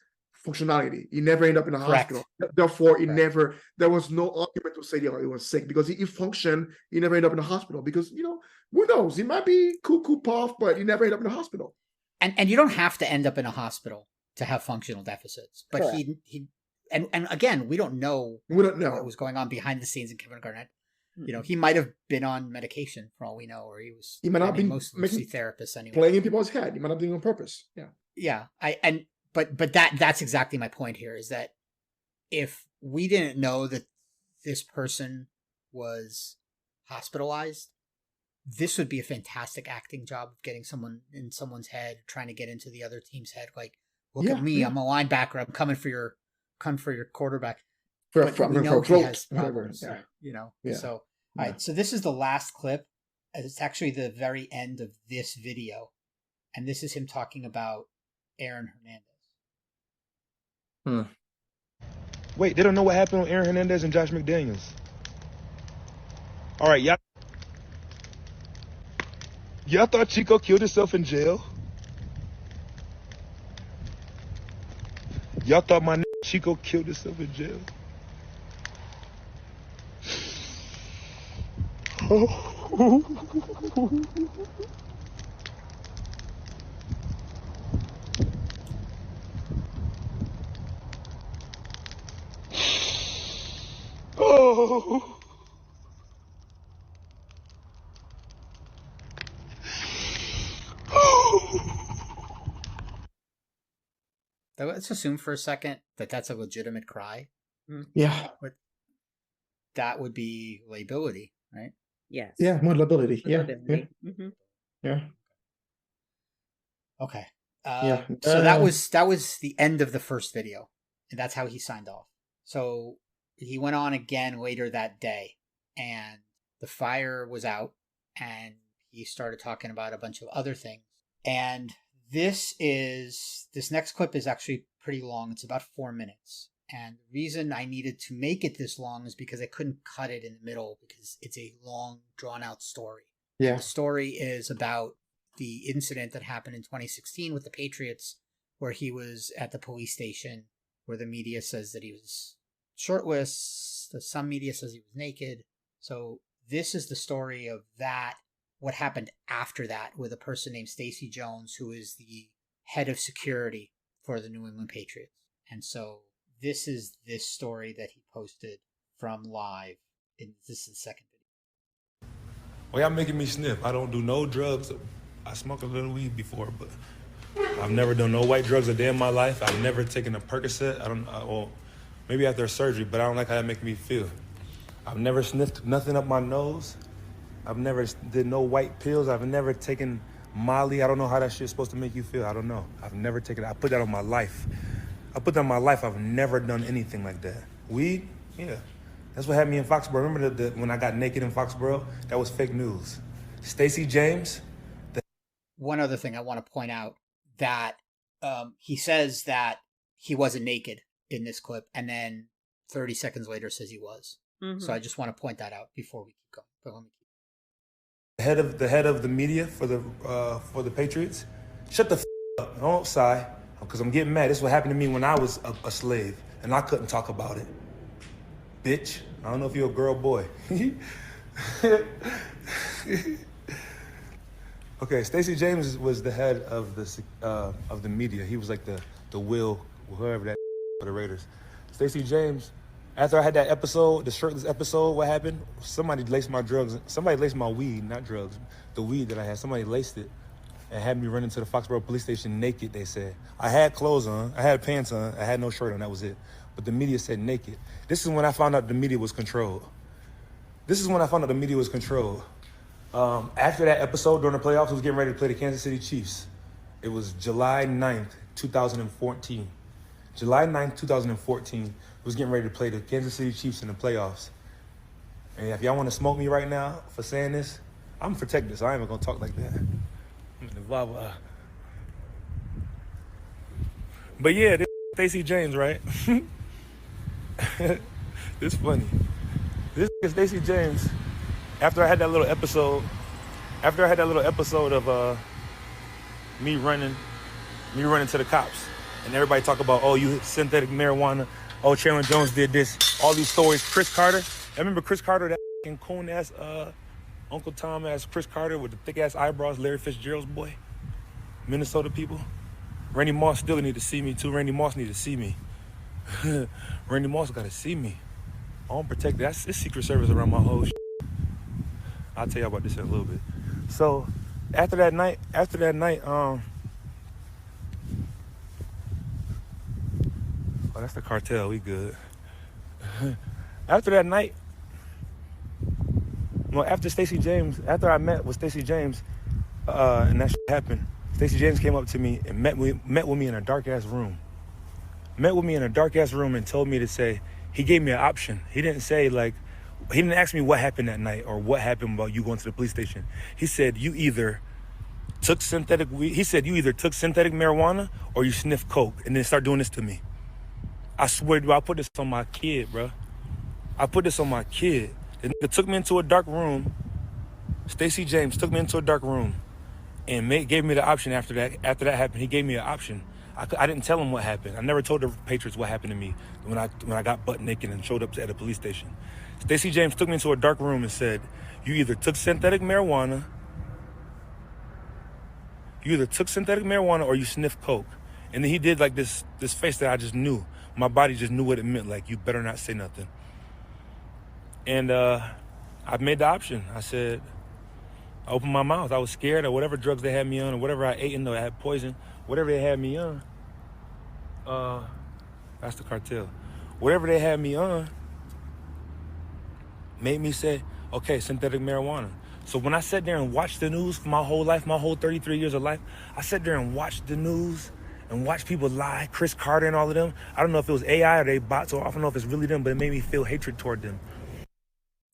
functionality. He never ended up in a Correct. hospital. Therefore, Correct. there was no argument to say, he was sick, because he functioned. He never ended up in a hospital, because, who knows? He might be cuckoo puff, but he never ended up in a hospital. And you don't have to end up in a hospital to have functional deficits. But Correct. he and again, we don't know what was going on behind the scenes in Kevin Garnett. He might have been on medication for all we know, or he might not be mostly therapists anyway. Playing in people's head. He might not be doing it on purpose. Yeah. Yeah. But that's exactly my point here, is that if we didn't know that this person was hospitalized, this would be a fantastic acting job of getting someone in someone's head, trying to get into the other team's head. Like, look at me, I'm a linebacker. I'm coming for your quarterback. But we know he has problems, Yeah. So, all right. So this is the last clip. It's actually the very end of this video, and this is him talking about Aaron Hernandez. Wait, they don't know what happened with Aaron Hernandez and Josh McDaniels. All right, y'all thought Chico killed himself in jail? Y'all thought my Chico killed himself in jail? Oh. Let's assume for a second that that's a legitimate cry. Yeah. But that would be liability, right? Yes. Yeah, more liability. Yeah. Mm-hmm. Yeah. Okay. So that was the end of the first video, and that's how he signed off. So he went on again later that day, and the fire was out, and he started talking about a bunch of other things. And this next clip is actually pretty long. It's about 4 minutes. And the reason I needed to make it this long is because I couldn't cut it in the middle, because it's a long, drawn-out story. Yeah. The story is about the incident that happened in 2016 with the Patriots, where he was at the police station, where the media says that he was shirtless. Some media says he was naked. So this is the story of that, what happened after that, with a person named Stacey Jones, who is the head of security for the New England Patriots. And so this is this story that he posted from live. This is the second video. Well, y'all making me sniff. I don't do no drugs. I smoked a little weed before, but I've never done no white drugs a day in my life. I've never taken a Percocet. Well, maybe after surgery, but I don't like how that makes me feel. I've never sniffed nothing up my nose. I've never did no white pills. I've never taken Molly. I don't know how that shit's supposed to make you feel. I don't know. I've never taken it. I put that on my life. I've never done anything like that. Weed? Yeah. That's what had me in Foxborough. Remember when I got naked in Foxborough? That was fake news. Stacey James. One other thing I want to point out, that he says that he wasn't naked in this clip, and then 30 seconds later says he was. Mm-hmm. So I just want to point that out before we keep going. But let me keep. The head of the media for the Patriots. Shut the up. Don't sigh, because I'm getting mad. This is what happened to me when I was a slave, and I couldn't talk about it. Bitch, I don't know if you're a girl or boy. Okay, Stacey James was the head of the media. He was like the Will, whoever that for the Raiders. Stacey James, after I had that episode, the shirtless episode, what happened? Somebody laced my drugs. Somebody laced my weed, not drugs. The weed that I had, somebody laced it and had me run into the Foxborough police station naked, they said. I had clothes on, I had pants on, I had no shirt on, that was it. But the media said naked. This is when I found out the media was controlled. After that episode during the playoffs, I was getting ready to play the Kansas City Chiefs. It was July 9th, 2014. July 9th, 2014, was getting ready to play the Kansas City Chiefs in the playoffs. And if y'all want to smoke me right now for saying this, I'm protected, so I ain't even going to talk like that. Blah, blah. But yeah, this Stacey James, right? This funny. This is Stacey James. After I had that little episode of me running to the cops, and everybody talk about, oh, you synthetic marijuana. Oh, Chandler Jones did this. All these stories. Chris Carter. I remember Chris Carter, that fucking coon ass Uncle Tom ass Chris Carter with the thick ass eyebrows, Larry Fitzgerald's boy. Minnesota people. Randy Moss still need to see me too. Randy Moss need to see me. Randy Moss got to see me. I don't protect that. It's Secret Service around my whole shit. I'll tell you about this in a little bit. So after that night, oh, that's the cartel. We good. After that night, well, after Stacey James, after I met with Stacey James, and that shit happened, Stacey James came up to me and met with me in a dark ass room. Met with me in a dark ass room and told me to say, he gave me an option. He didn't say like, he didn't ask me what happened that night or what happened about you going to the police station. He said, you either took synthetic weed. He said, you either took synthetic marijuana or you sniffed coke, and then start doing this to me. I swear to you, I put this on my kid, bro. I put this on my kid. The nigga took me into a dark room. Stacey James took me into a dark room and gave me the option after that. After that happened, he gave me an option. I didn't tell him what happened. I never told the Patriots what happened to me when I got butt naked and showed up at a police station. Stacey James took me into a dark room and said, you either took synthetic marijuana or you sniffed coke. And then he did like this face that I just knew. My body just knew what it meant, like, you better not say nothing. And I made the option. I said, I opened my mouth. I was scared of whatever drugs they had me on or whatever I ate, I had poison, whatever they had me on. That's the cartel. Whatever they had me on made me say, okay, synthetic marijuana. So when I sat there and watched the news for my whole life, my whole 33 years of life, I sat there and watched the news and watched people lie, Chris Carter and all of them. I don't know if it was AI or they bots, or I don't know if it's really them, but it made me feel hatred toward them.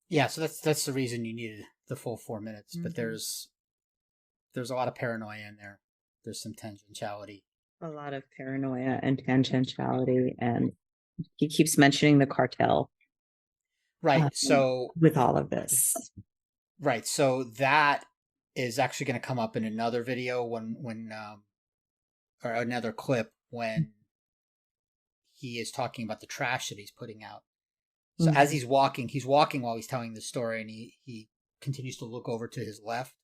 Yeah, so that's the reason you needed the full 4 minutes. Mm-hmm. But there's a lot of paranoia in there. There's some tangentiality. A lot of paranoia and tangentiality, and he keeps mentioning the cartel. Right. So with all of this. Right. So that is actually going to come up in another video when or another clip when he is talking about the trash that he's putting out. So as he's walking while he's telling the story, and he continues to look over to his left,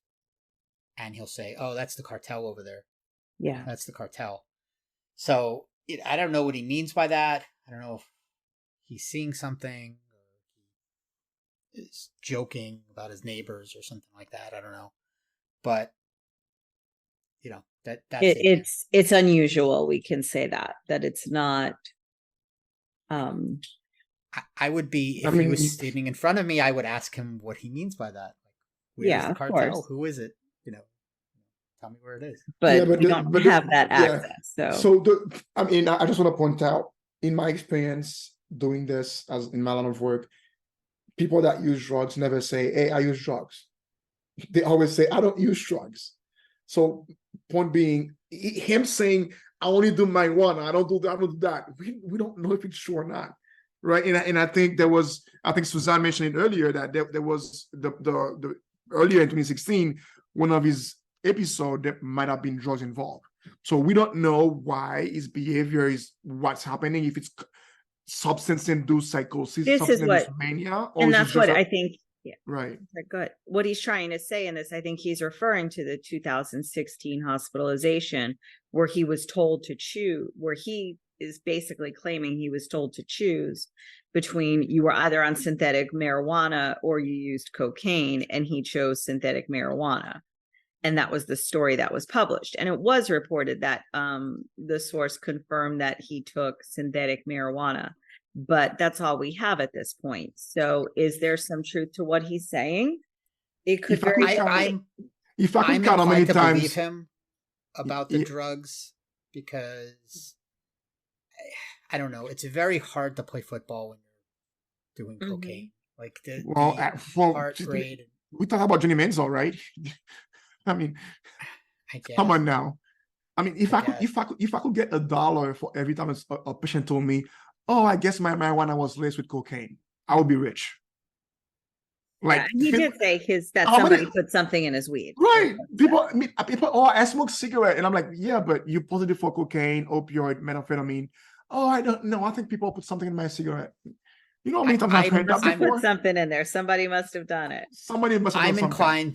and he'll say, oh, that's the cartel over there. Yeah. That's the cartel. So I don't know what he means by that. I don't know if he's seeing something or he is joking about his neighbors or something like that. I don't know. But, that's it's unusual. We can say that it's not. I would be, if he was standing in front of me, I would ask him what he means by that. Like, where's the cartel? Of course. Who is it? Tell me where it is. But we don't have that access. So I just want to point out, in my experience doing this as in my line of work, people that use drugs never say, hey, I use drugs. They always say, I don't use drugs. So point being, him saying, I only do marijuana, I don't do that. We don't know if it's true or not. Right. And I think Suzanne mentioned it earlier that there was the earlier in 2016, one of his episode that might have been drugs involved. So we don't know why his behavior is what's happening, if it's substance-induced psychosis, substance-induced mania, or and that's what I think. Yeah. Right. Good. What he's trying to say in this, I think he's referring to the 2016 hospitalization where he was told to choose, where he is basically claiming he was told to choose between you were either on synthetic marijuana or you used cocaine, and he chose synthetic marijuana. And that was the story that was published. And it was reported that the source confirmed that he took synthetic marijuana. But that's all we have at this point. So is there some truth to what he's saying? It could very well. If I can count how many times believe him about the drugs, because I don't know. It's very hard to play football when you're doing cocaine. Like the heart rate. We talk about Johnny Manziel, right? I mean, come on now. I mean, if I could get $1 for every time a patient told me, "Oh, I guess my marijuana was laced with cocaine," I would be rich. Like he did say that how somebody many- put something in his weed. Right. People, oh, I smoke cigarette. And I'm like, yeah, but you positive for cocaine, opioid, methamphetamine. Oh, I don't know. I think people put something in my cigarette. You know how many times I've heard that Must have before? put something in there. Somebody must have done it. Somebody must have done something.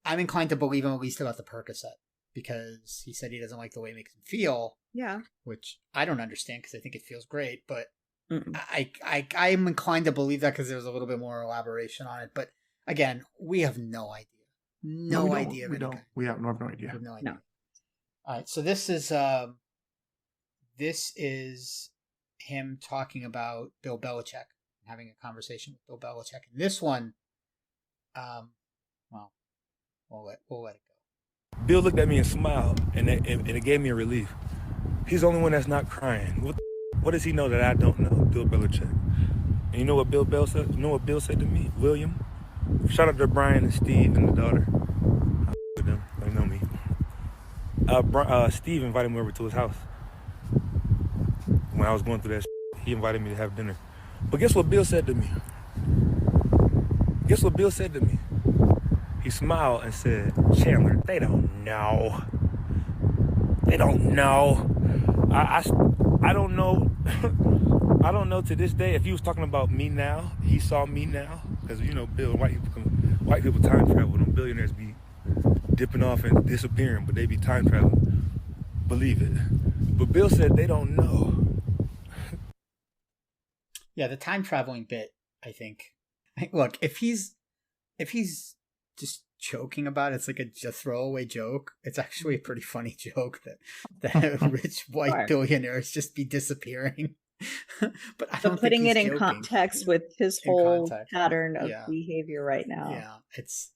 I'm inclined to believe him at least about the Percocet, because he said he doesn't like the way it makes him feel. Yeah. Which I don't understand, because I think it feels great, but I'm inclined to believe that because there's a little bit more elaboration on it. But again, we have no idea. No idea. We don't. We have no idea. We have no idea. No. All right, so this is him talking about Bill Belichick, having a conversation with Bill Belichick. And this one, well, we'll let it go. Bill looked at me and smiled, and it gave me a relief. He's the only one that's not crying. What does he know that I don't know? Bill Belichick. And you know what Bill said? You know what Bill said to me? William? Shout out to Brian and Steve and the daughter. I with them. They know me. Steve invited me over to his house. When I was going through that he invited me to have dinner. But guess what Bill said to me? Guess what Bill said to me? He smiled and said, Chandler, they don't know. They don't know. I don't know. I don't know to this day if he was talking about me now. He saw me now. Because, you know, Bill, white people time travel. Them billionaires be dipping off and disappearing, but they be time traveling. Believe it. But Bill said they don't know. Yeah, the time traveling bit, I think. Look, if he's just joking about it, it's like a throwaway joke. It's actually a pretty funny joke that rich white billionaires just be disappearing. But I don't putting think it in joking. Context with his whole pattern of behavior right now. Yeah,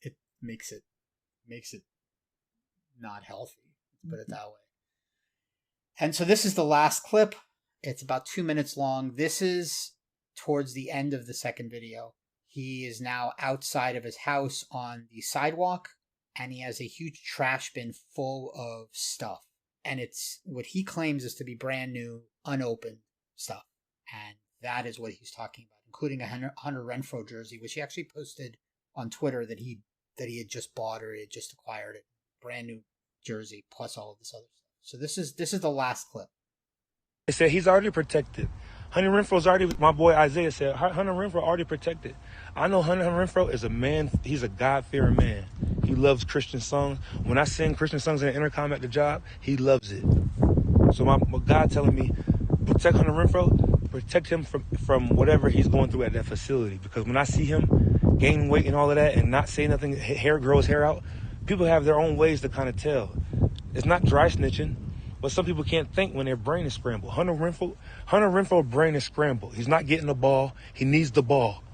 it makes it not healthy. Let's put it that way. And so this is the last clip. It's about 2 minutes long. This is towards the end of the second video. He is now outside of his house on the sidewalk, and he has a huge trash bin full of stuff. And it's what he claims is to be brand new, unopened stuff. And that is what he's talking about, including a Hunter Renfrow jersey, which he actually posted on Twitter that he had just bought or he had just acquired it. Brand new jersey, plus all of this other stuff. So this is the last clip. They said he's already protected. Hunter Renfro's already, my boy Isaiah said, Hunter Renfrow already protected. I know Hunter Renfrow is a man, he's a God-fearing man. He loves Christian songs. When I sing Christian songs in the intercom at the job, he loves it. So my God telling me, protect Hunter Renfrow, protect him from whatever he's going through at that facility. Because when I see him gain weight and all of that and not say nothing, hair grows hair out, people have their own ways to kind of tell. It's not dry snitching. But some people can't think when their brain is scrambled. Hunter Renfro's brain is scrambled. He's not getting the ball. He needs the ball.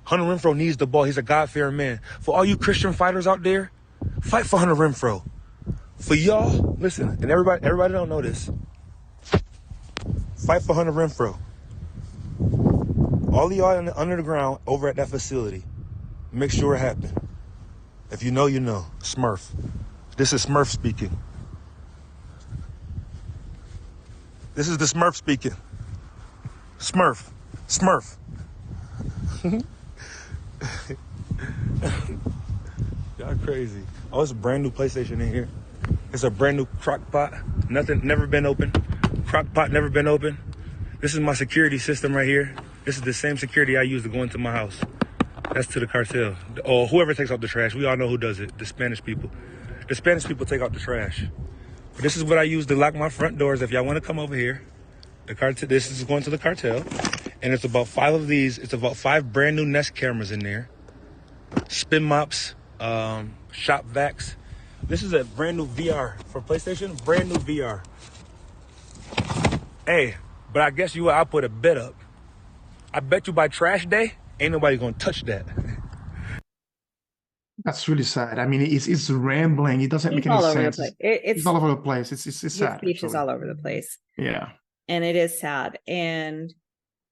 Hunter Renfrow needs the ball. He's a God-fearing man. For all you Christian fighters out there, fight for Hunter Renfrow. For y'all, listen, and everybody don't know this. Fight for Hunter Renfrow. All of y'all under the ground over at that facility, make sure it happens. If you know, you know. Smurf. This is Smurf speaking. This is the Smurf speaking. Smurf. Y'all crazy. Oh, it's a brand new PlayStation in here. It's a brand new crock pot. Nothing, never been open. Crock pot, never been open. This is my security system right here. This is the same security I use to go into my house. That's to the cartel. Or whoever takes out the trash. We all know who does it. The Spanish people. The Spanish people take out the trash. This is what I use to lock my front doors. If y'all want to come over here, this is going to the cartel. And it's about 5 of these. It's about 5 brand new Nest cameras in there. Spin mops, shop vacs. This is a brand new VR for PlayStation. Brand new VR. Hey, but I guess I'll put a bet up. I bet you by trash day, ain't nobody gonna touch that. That's really sad. I mean, it's rambling. It doesn't make any sense. It's all over the place. It's sad. Speech is all over the place. Yeah. And it is sad. And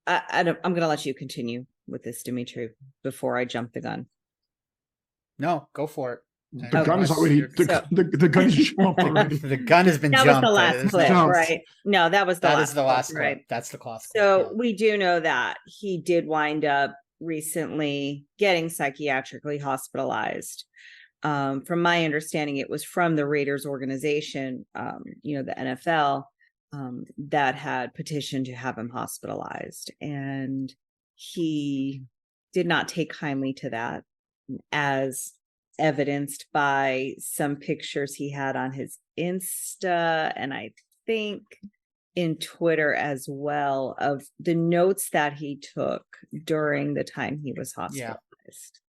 I'm going to let you continue with this, Dimitri, before I jump the gun. No, go for it. The gun is already the gun is jumped already. The gun has been jumped. That was the last clip, right? No, that was the last clip. Right? That's the last clip. So we do know that he did wind up recently getting psychiatrically hospitalized. From my understanding, it was from the Raiders organization, the NFL, that had petitioned to have him hospitalized. And he did not take kindly to that, as evidenced by some pictures he had on his Insta, and I think in Twitter as well, of the notes that he took during the time he was hospitalized.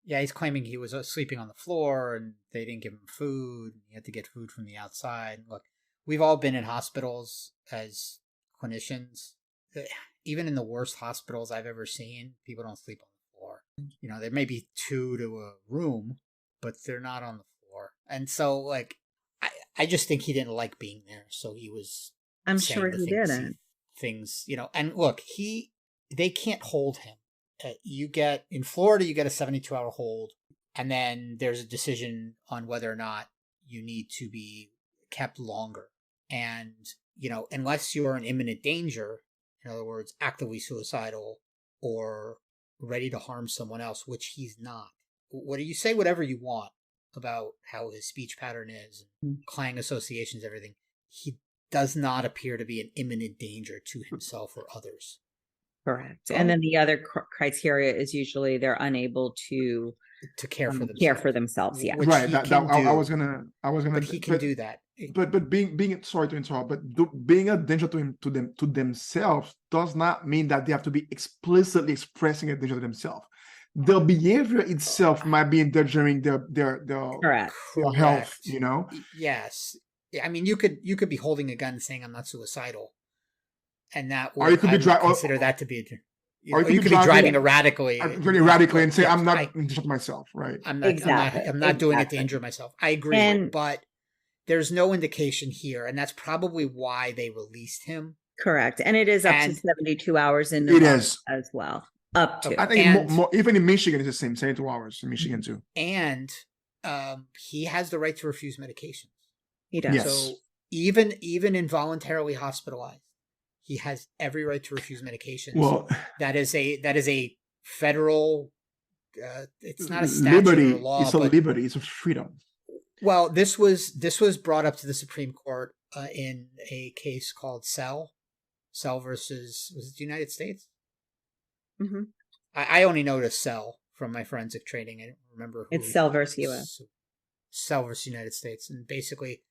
Yeah, he's claiming he was sleeping on the floor and they didn't give him food. He had to get food from the outside. Look, we've all been in hospitals as clinicians. Even in the worst hospitals I've ever seen, people don't sleep on the floor. There may be 2 to a room, but they're not on the floor. And so, like, I just think he didn't like being there. So he was. I'm sure he didn't. And look, they can't hold him. In Florida, you get a 72-hour hold, and then there's a decision on whether or not you need to be kept longer. And, unless you're in imminent danger, in other words, actively suicidal or ready to harm someone else, which he's not. What do you say? Whatever you want about how his speech pattern is, clang associations, everything. He does not appear to be an imminent danger to himself or others. Correct. And then the other criteria is usually they're unable to care for themselves. Yeah. Right. I was gonna. But he can do that. But being sorry to interrupt, but being a danger to themselves does not mean that they have to be explicitly expressing a danger to themselves. The behavior itself might be endangering their health. Yes. I mean, you could be holding a gun and saying I'm not suicidal. And that would, or you could consider that to be, or you could be driving erratically, and say I'm not injuring myself, right? I'm not doing it to injure myself. I agree, but there's no indication here, and that's probably why they released him. Correct, and it is up to 72 hours in it is as well. Up to, I think more, even in Michigan it's the same, 72 hours in Michigan too. And he has the right to refuse medications. He does. Yes. So even involuntarily hospitalized, he has every right to refuse medications. Well, that is a federal. It's not a statute liberty. Or law. It's a liberty. It's a freedom. Well, this was brought up to the Supreme Court in a case called Cell versus, was it the United States? Mm-hmm. I only know it as Cell from my forensic training. I don't remember. It's Cell versus U.S. Cell versus United States, and basically,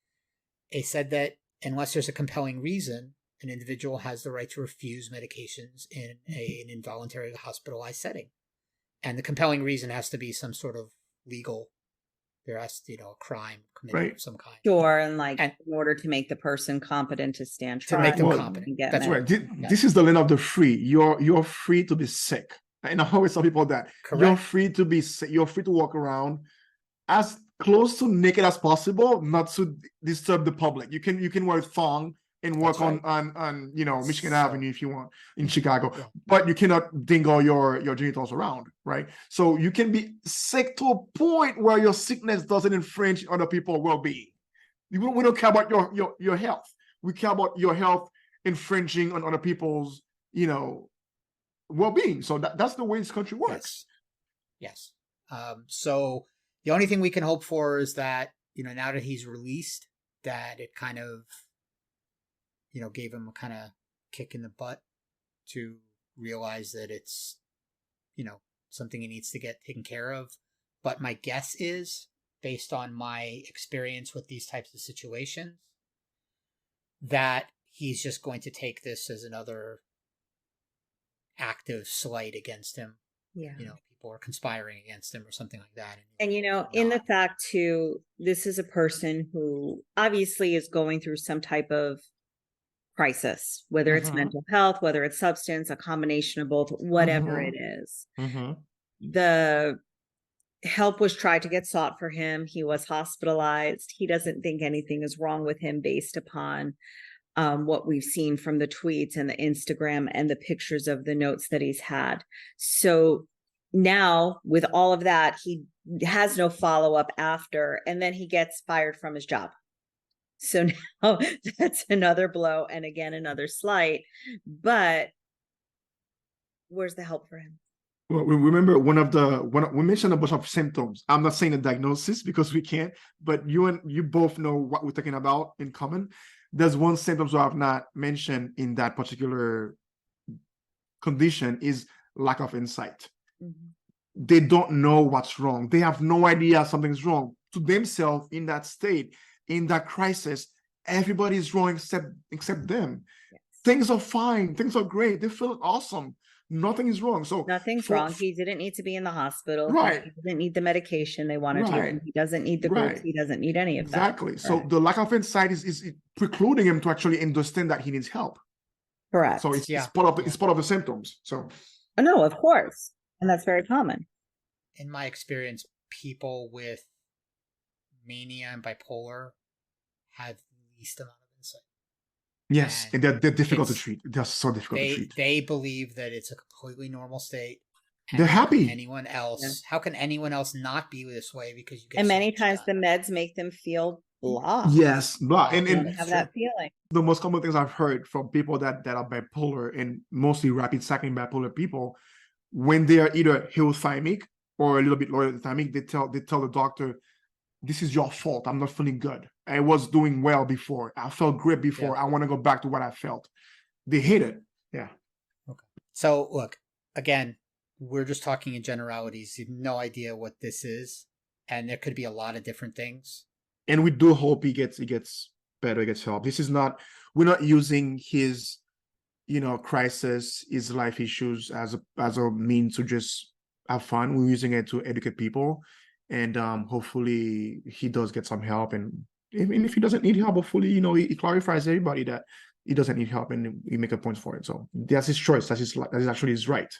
they said that unless there's a compelling reason, an individual has the right to refuse medications in an involuntary hospitalized setting. And the compelling reason has to be some sort of legal, there has to, a crime committed of some kind. Sure, and in order to make the person competent to stand trial. To make them competent. That's right. This is the land of the free. You're free to be sick. And I always tell people that. Correct. You're free to be sick. You're free to walk around as close to naked as possible, not to disturb the public. You can wear a thong and work on Michigan Avenue if you want in Chicago, but you cannot dingle your genitals around, right? So you can be sick to a point where your sickness doesn't infringe other people's well-being. We don't care about your health. We care about your health infringing on other people's well-being. So that's the way this country works. Yes. So the only thing we can hope for is that now that he's released, that it kind of gave him a kind of kick in the butt to realize that it's, something he needs to get taken care of. But my guess is, based on my experience with these types of situations, that he's just going to take this as another active slight against him. Yeah. People are conspiring against him or something like that. And, in the fact too, this is a person who obviously is going through some type of crisis, whether it's mental health, whether it's substance, a combination of both, whatever it is. The help was tried to get sought for him. He was hospitalized. He doesn't think anything is wrong with him based upon what we've seen from the tweets and the Instagram and the pictures of the notes that he's had. So now with all of that, he has no follow-up after, and then he gets fired from his job. So now that's another blow, and again, another slight. But where's the help for him? Well, remember when we mentioned a bunch of symptoms. I'm not saying a diagnosis because we can't, but you both know what we're talking about in common. There's one symptom I have not mentioned in that particular condition is lack of insight. They don't know what's wrong. They have no idea something's wrong. To themselves, in that state, in that crisis, everybody's wrong except them. Yes. Things are fine. Things are great. They feel awesome. Nothing is wrong. So nothing's wrong. He didn't need to be in the hospital. Right. He didn't need the medication they wanted to give him. He doesn't need the groups. He doesn't need any of that. Exactly. So the lack of insight is precluding him to actually understand that he needs help. Correct. So it's part of the symptoms. So no, of course. And that's very common. In my experience, people with mania and bipolar have the least amount of insight. Yes, and they're difficult to treat. They're so difficult to treat. They believe that it's a completely normal state. They're happy. Anyone else? Yeah. How can anyone else not be this way? Because you get and many times the meds make them feel blah. Yes, blah. And have that feeling. The most common things I've heard from people that are bipolar, and mostly rapid cycling bipolar people, when they are either hypothymic or a little bit lower thymic, they tell the doctor, "This is your fault. I'm not feeling good. I was doing well before. I felt great before. Yeah. I want to go back to what I felt." They hate it. Yeah. Okay. So look, again, we're just talking in generalities. You have no idea what this is, and there could be a lot of different things. And we do hope he gets better, he gets help. This is not. We're not using his, crisis, his life issues as a means to just have fun. We're using it to educate people, and hopefully he does get some help. And even if he doesn't need help, hopefully he clarifies everybody that he doesn't need help, and we make a point for it. So that's his choice. That is actually his right.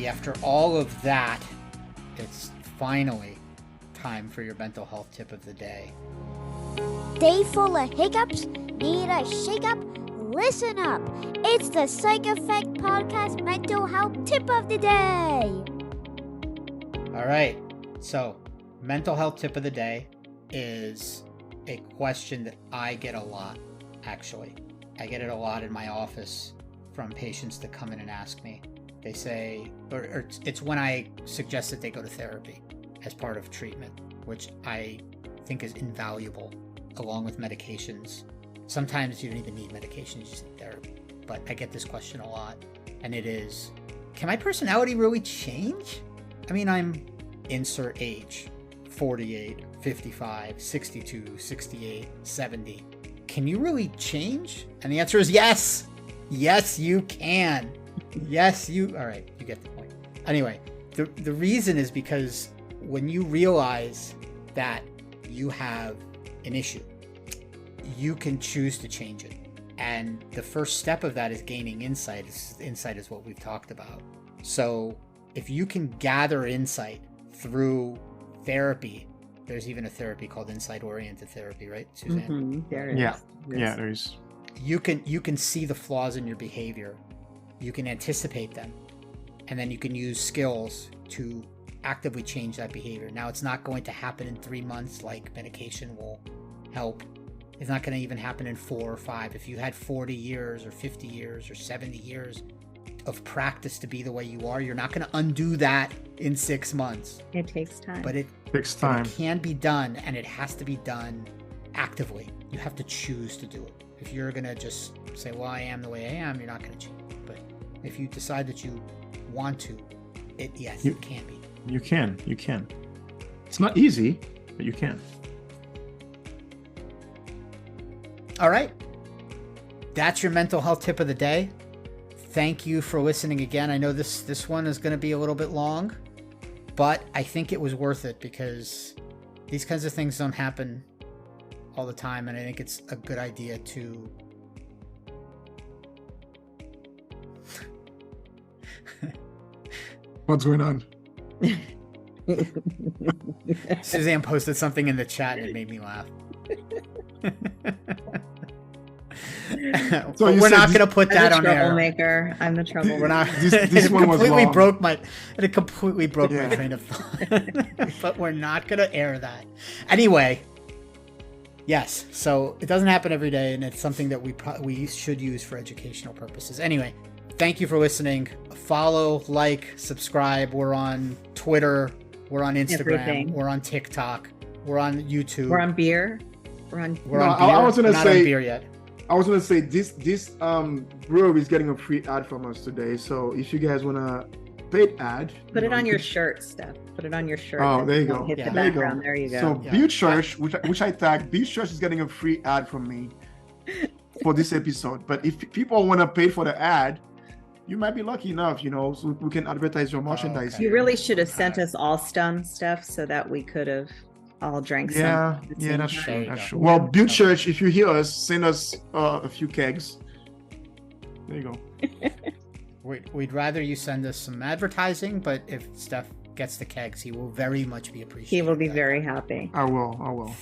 After all of that, it's finally time for your mental health tip of the day. Day full of hiccups? Need a shake-up? Listen up. It's the Psych Effect Podcast Mental Health Tip of the Day. All right. So, mental health tip of the day is a question that I get a lot, actually. I get it a lot in my office from patients that come in and ask me. They say, or it's when I suggest that they go to therapy as part of treatment, which I think is invaluable, along with medications. Sometimes you don't even need medications, you just need therapy. But I get this question a lot, and it is, can my personality really change? I mean, I'm insert age, 48, 55, 62, 68, 70. Can you really change? And the answer is yes. Yes, you can. Yes, all right, you get the point. Anyway, the reason is because when you realize that you have an issue, you can choose to change it. And the first step of that is gaining insight. Insight is what we've talked about. So if you can gather insight through therapy, there's even a therapy called insight-oriented therapy, right, Suzanne? Mm-hmm. There it is. Yeah, there is. You can see the flaws in your behavior. You can anticipate them, and then you can use skills to actively change that behavior. Now, it's not going to happen in 3 months like medication will help. It's not going to even happen in 4 or 5. If you had 40 years or 50 years or 70 years of practice to be the way you are, you're not going to undo that in 6 months. It takes time. But it takes time. It can be done, and it has to be done actively. You have to choose to do it. If you're going to just say, well, I am the way I am, you're not going to change. But if you decide that you want to, it can be. You can. It's not easy, but you can. All right. That's your mental health tip of the day. Thank you for listening again. I know this one is going to be a little bit long, but I think it was worth it because these kinds of things don't happen all the time, and I think it's a good idea to What's going on? Suzanne posted something in the chat and it made me laugh. But So you we're said not this- going to put I'm that the on air. troublemaker. I'm the troublemaker. We're not. This one was completely long. broke my. It completely broke my Yeah. train of thought. But we're not going to air that. Anyway. Yes. So it doesn't happen every day, and it's something that we should use for educational purposes. Anyway, thank you for listening. Follow, like, subscribe. We're on Twitter. We're on Instagram. Everything. We're on TikTok. We're on YouTube. We're on beer. We're on. We're No, on beer. I was gonna We're not say- on beer yet. I was gonna say this brewery is getting a free ad from us today. So if you guys wanna paid ad, Put you it know, on you your could- shirt, Steph. Put it on your shirt. Oh, there you Don't go. Hit Yeah. the There you go. background. There you go. So Yeah. Butte Church, which I tagged, Butte Church is getting a free ad from me for this episode. But if people want to pay for the ad, you might be lucky enough, you know, so we can advertise your merchandise. okay. You really should have sent us all some stuff so that we could have all drank some. Yeah, at the yeah, same that's time. There true. you That's go. true. Well, Butte Church, if you hear us, send us a few kegs. There you go. We'd rather you send us some advertising, but if Steph gets the kegs, he will very much be appreciated. He will be very happy. I will.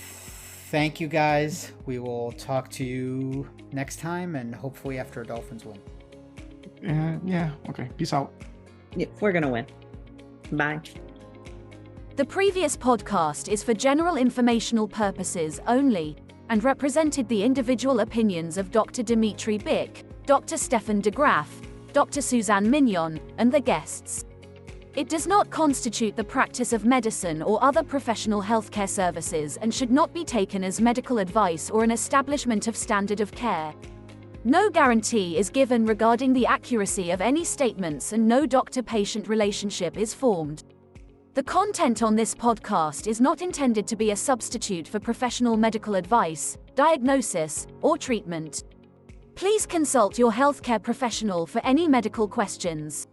Thank you, guys. We will talk to you next time, and hopefully after a Dolphins win. Yeah. Okay. Peace out. Yeah, we're gonna win. Bye. The previous podcast is for general informational purposes only and represented the individual opinions of Dr. Dimitri Bick, Dr. Stefan de Graaf, Dr. Suzanne Mignon, and the guests. It does not constitute the practice of medicine or other professional healthcare services and should not be taken as medical advice or an establishment of standard of care. No guarantee is given regarding the accuracy of any statements, and no doctor-patient relationship is formed. The content on this podcast is not intended to be a substitute for professional medical advice, diagnosis, or treatment. Please consult your healthcare professional for any medical questions.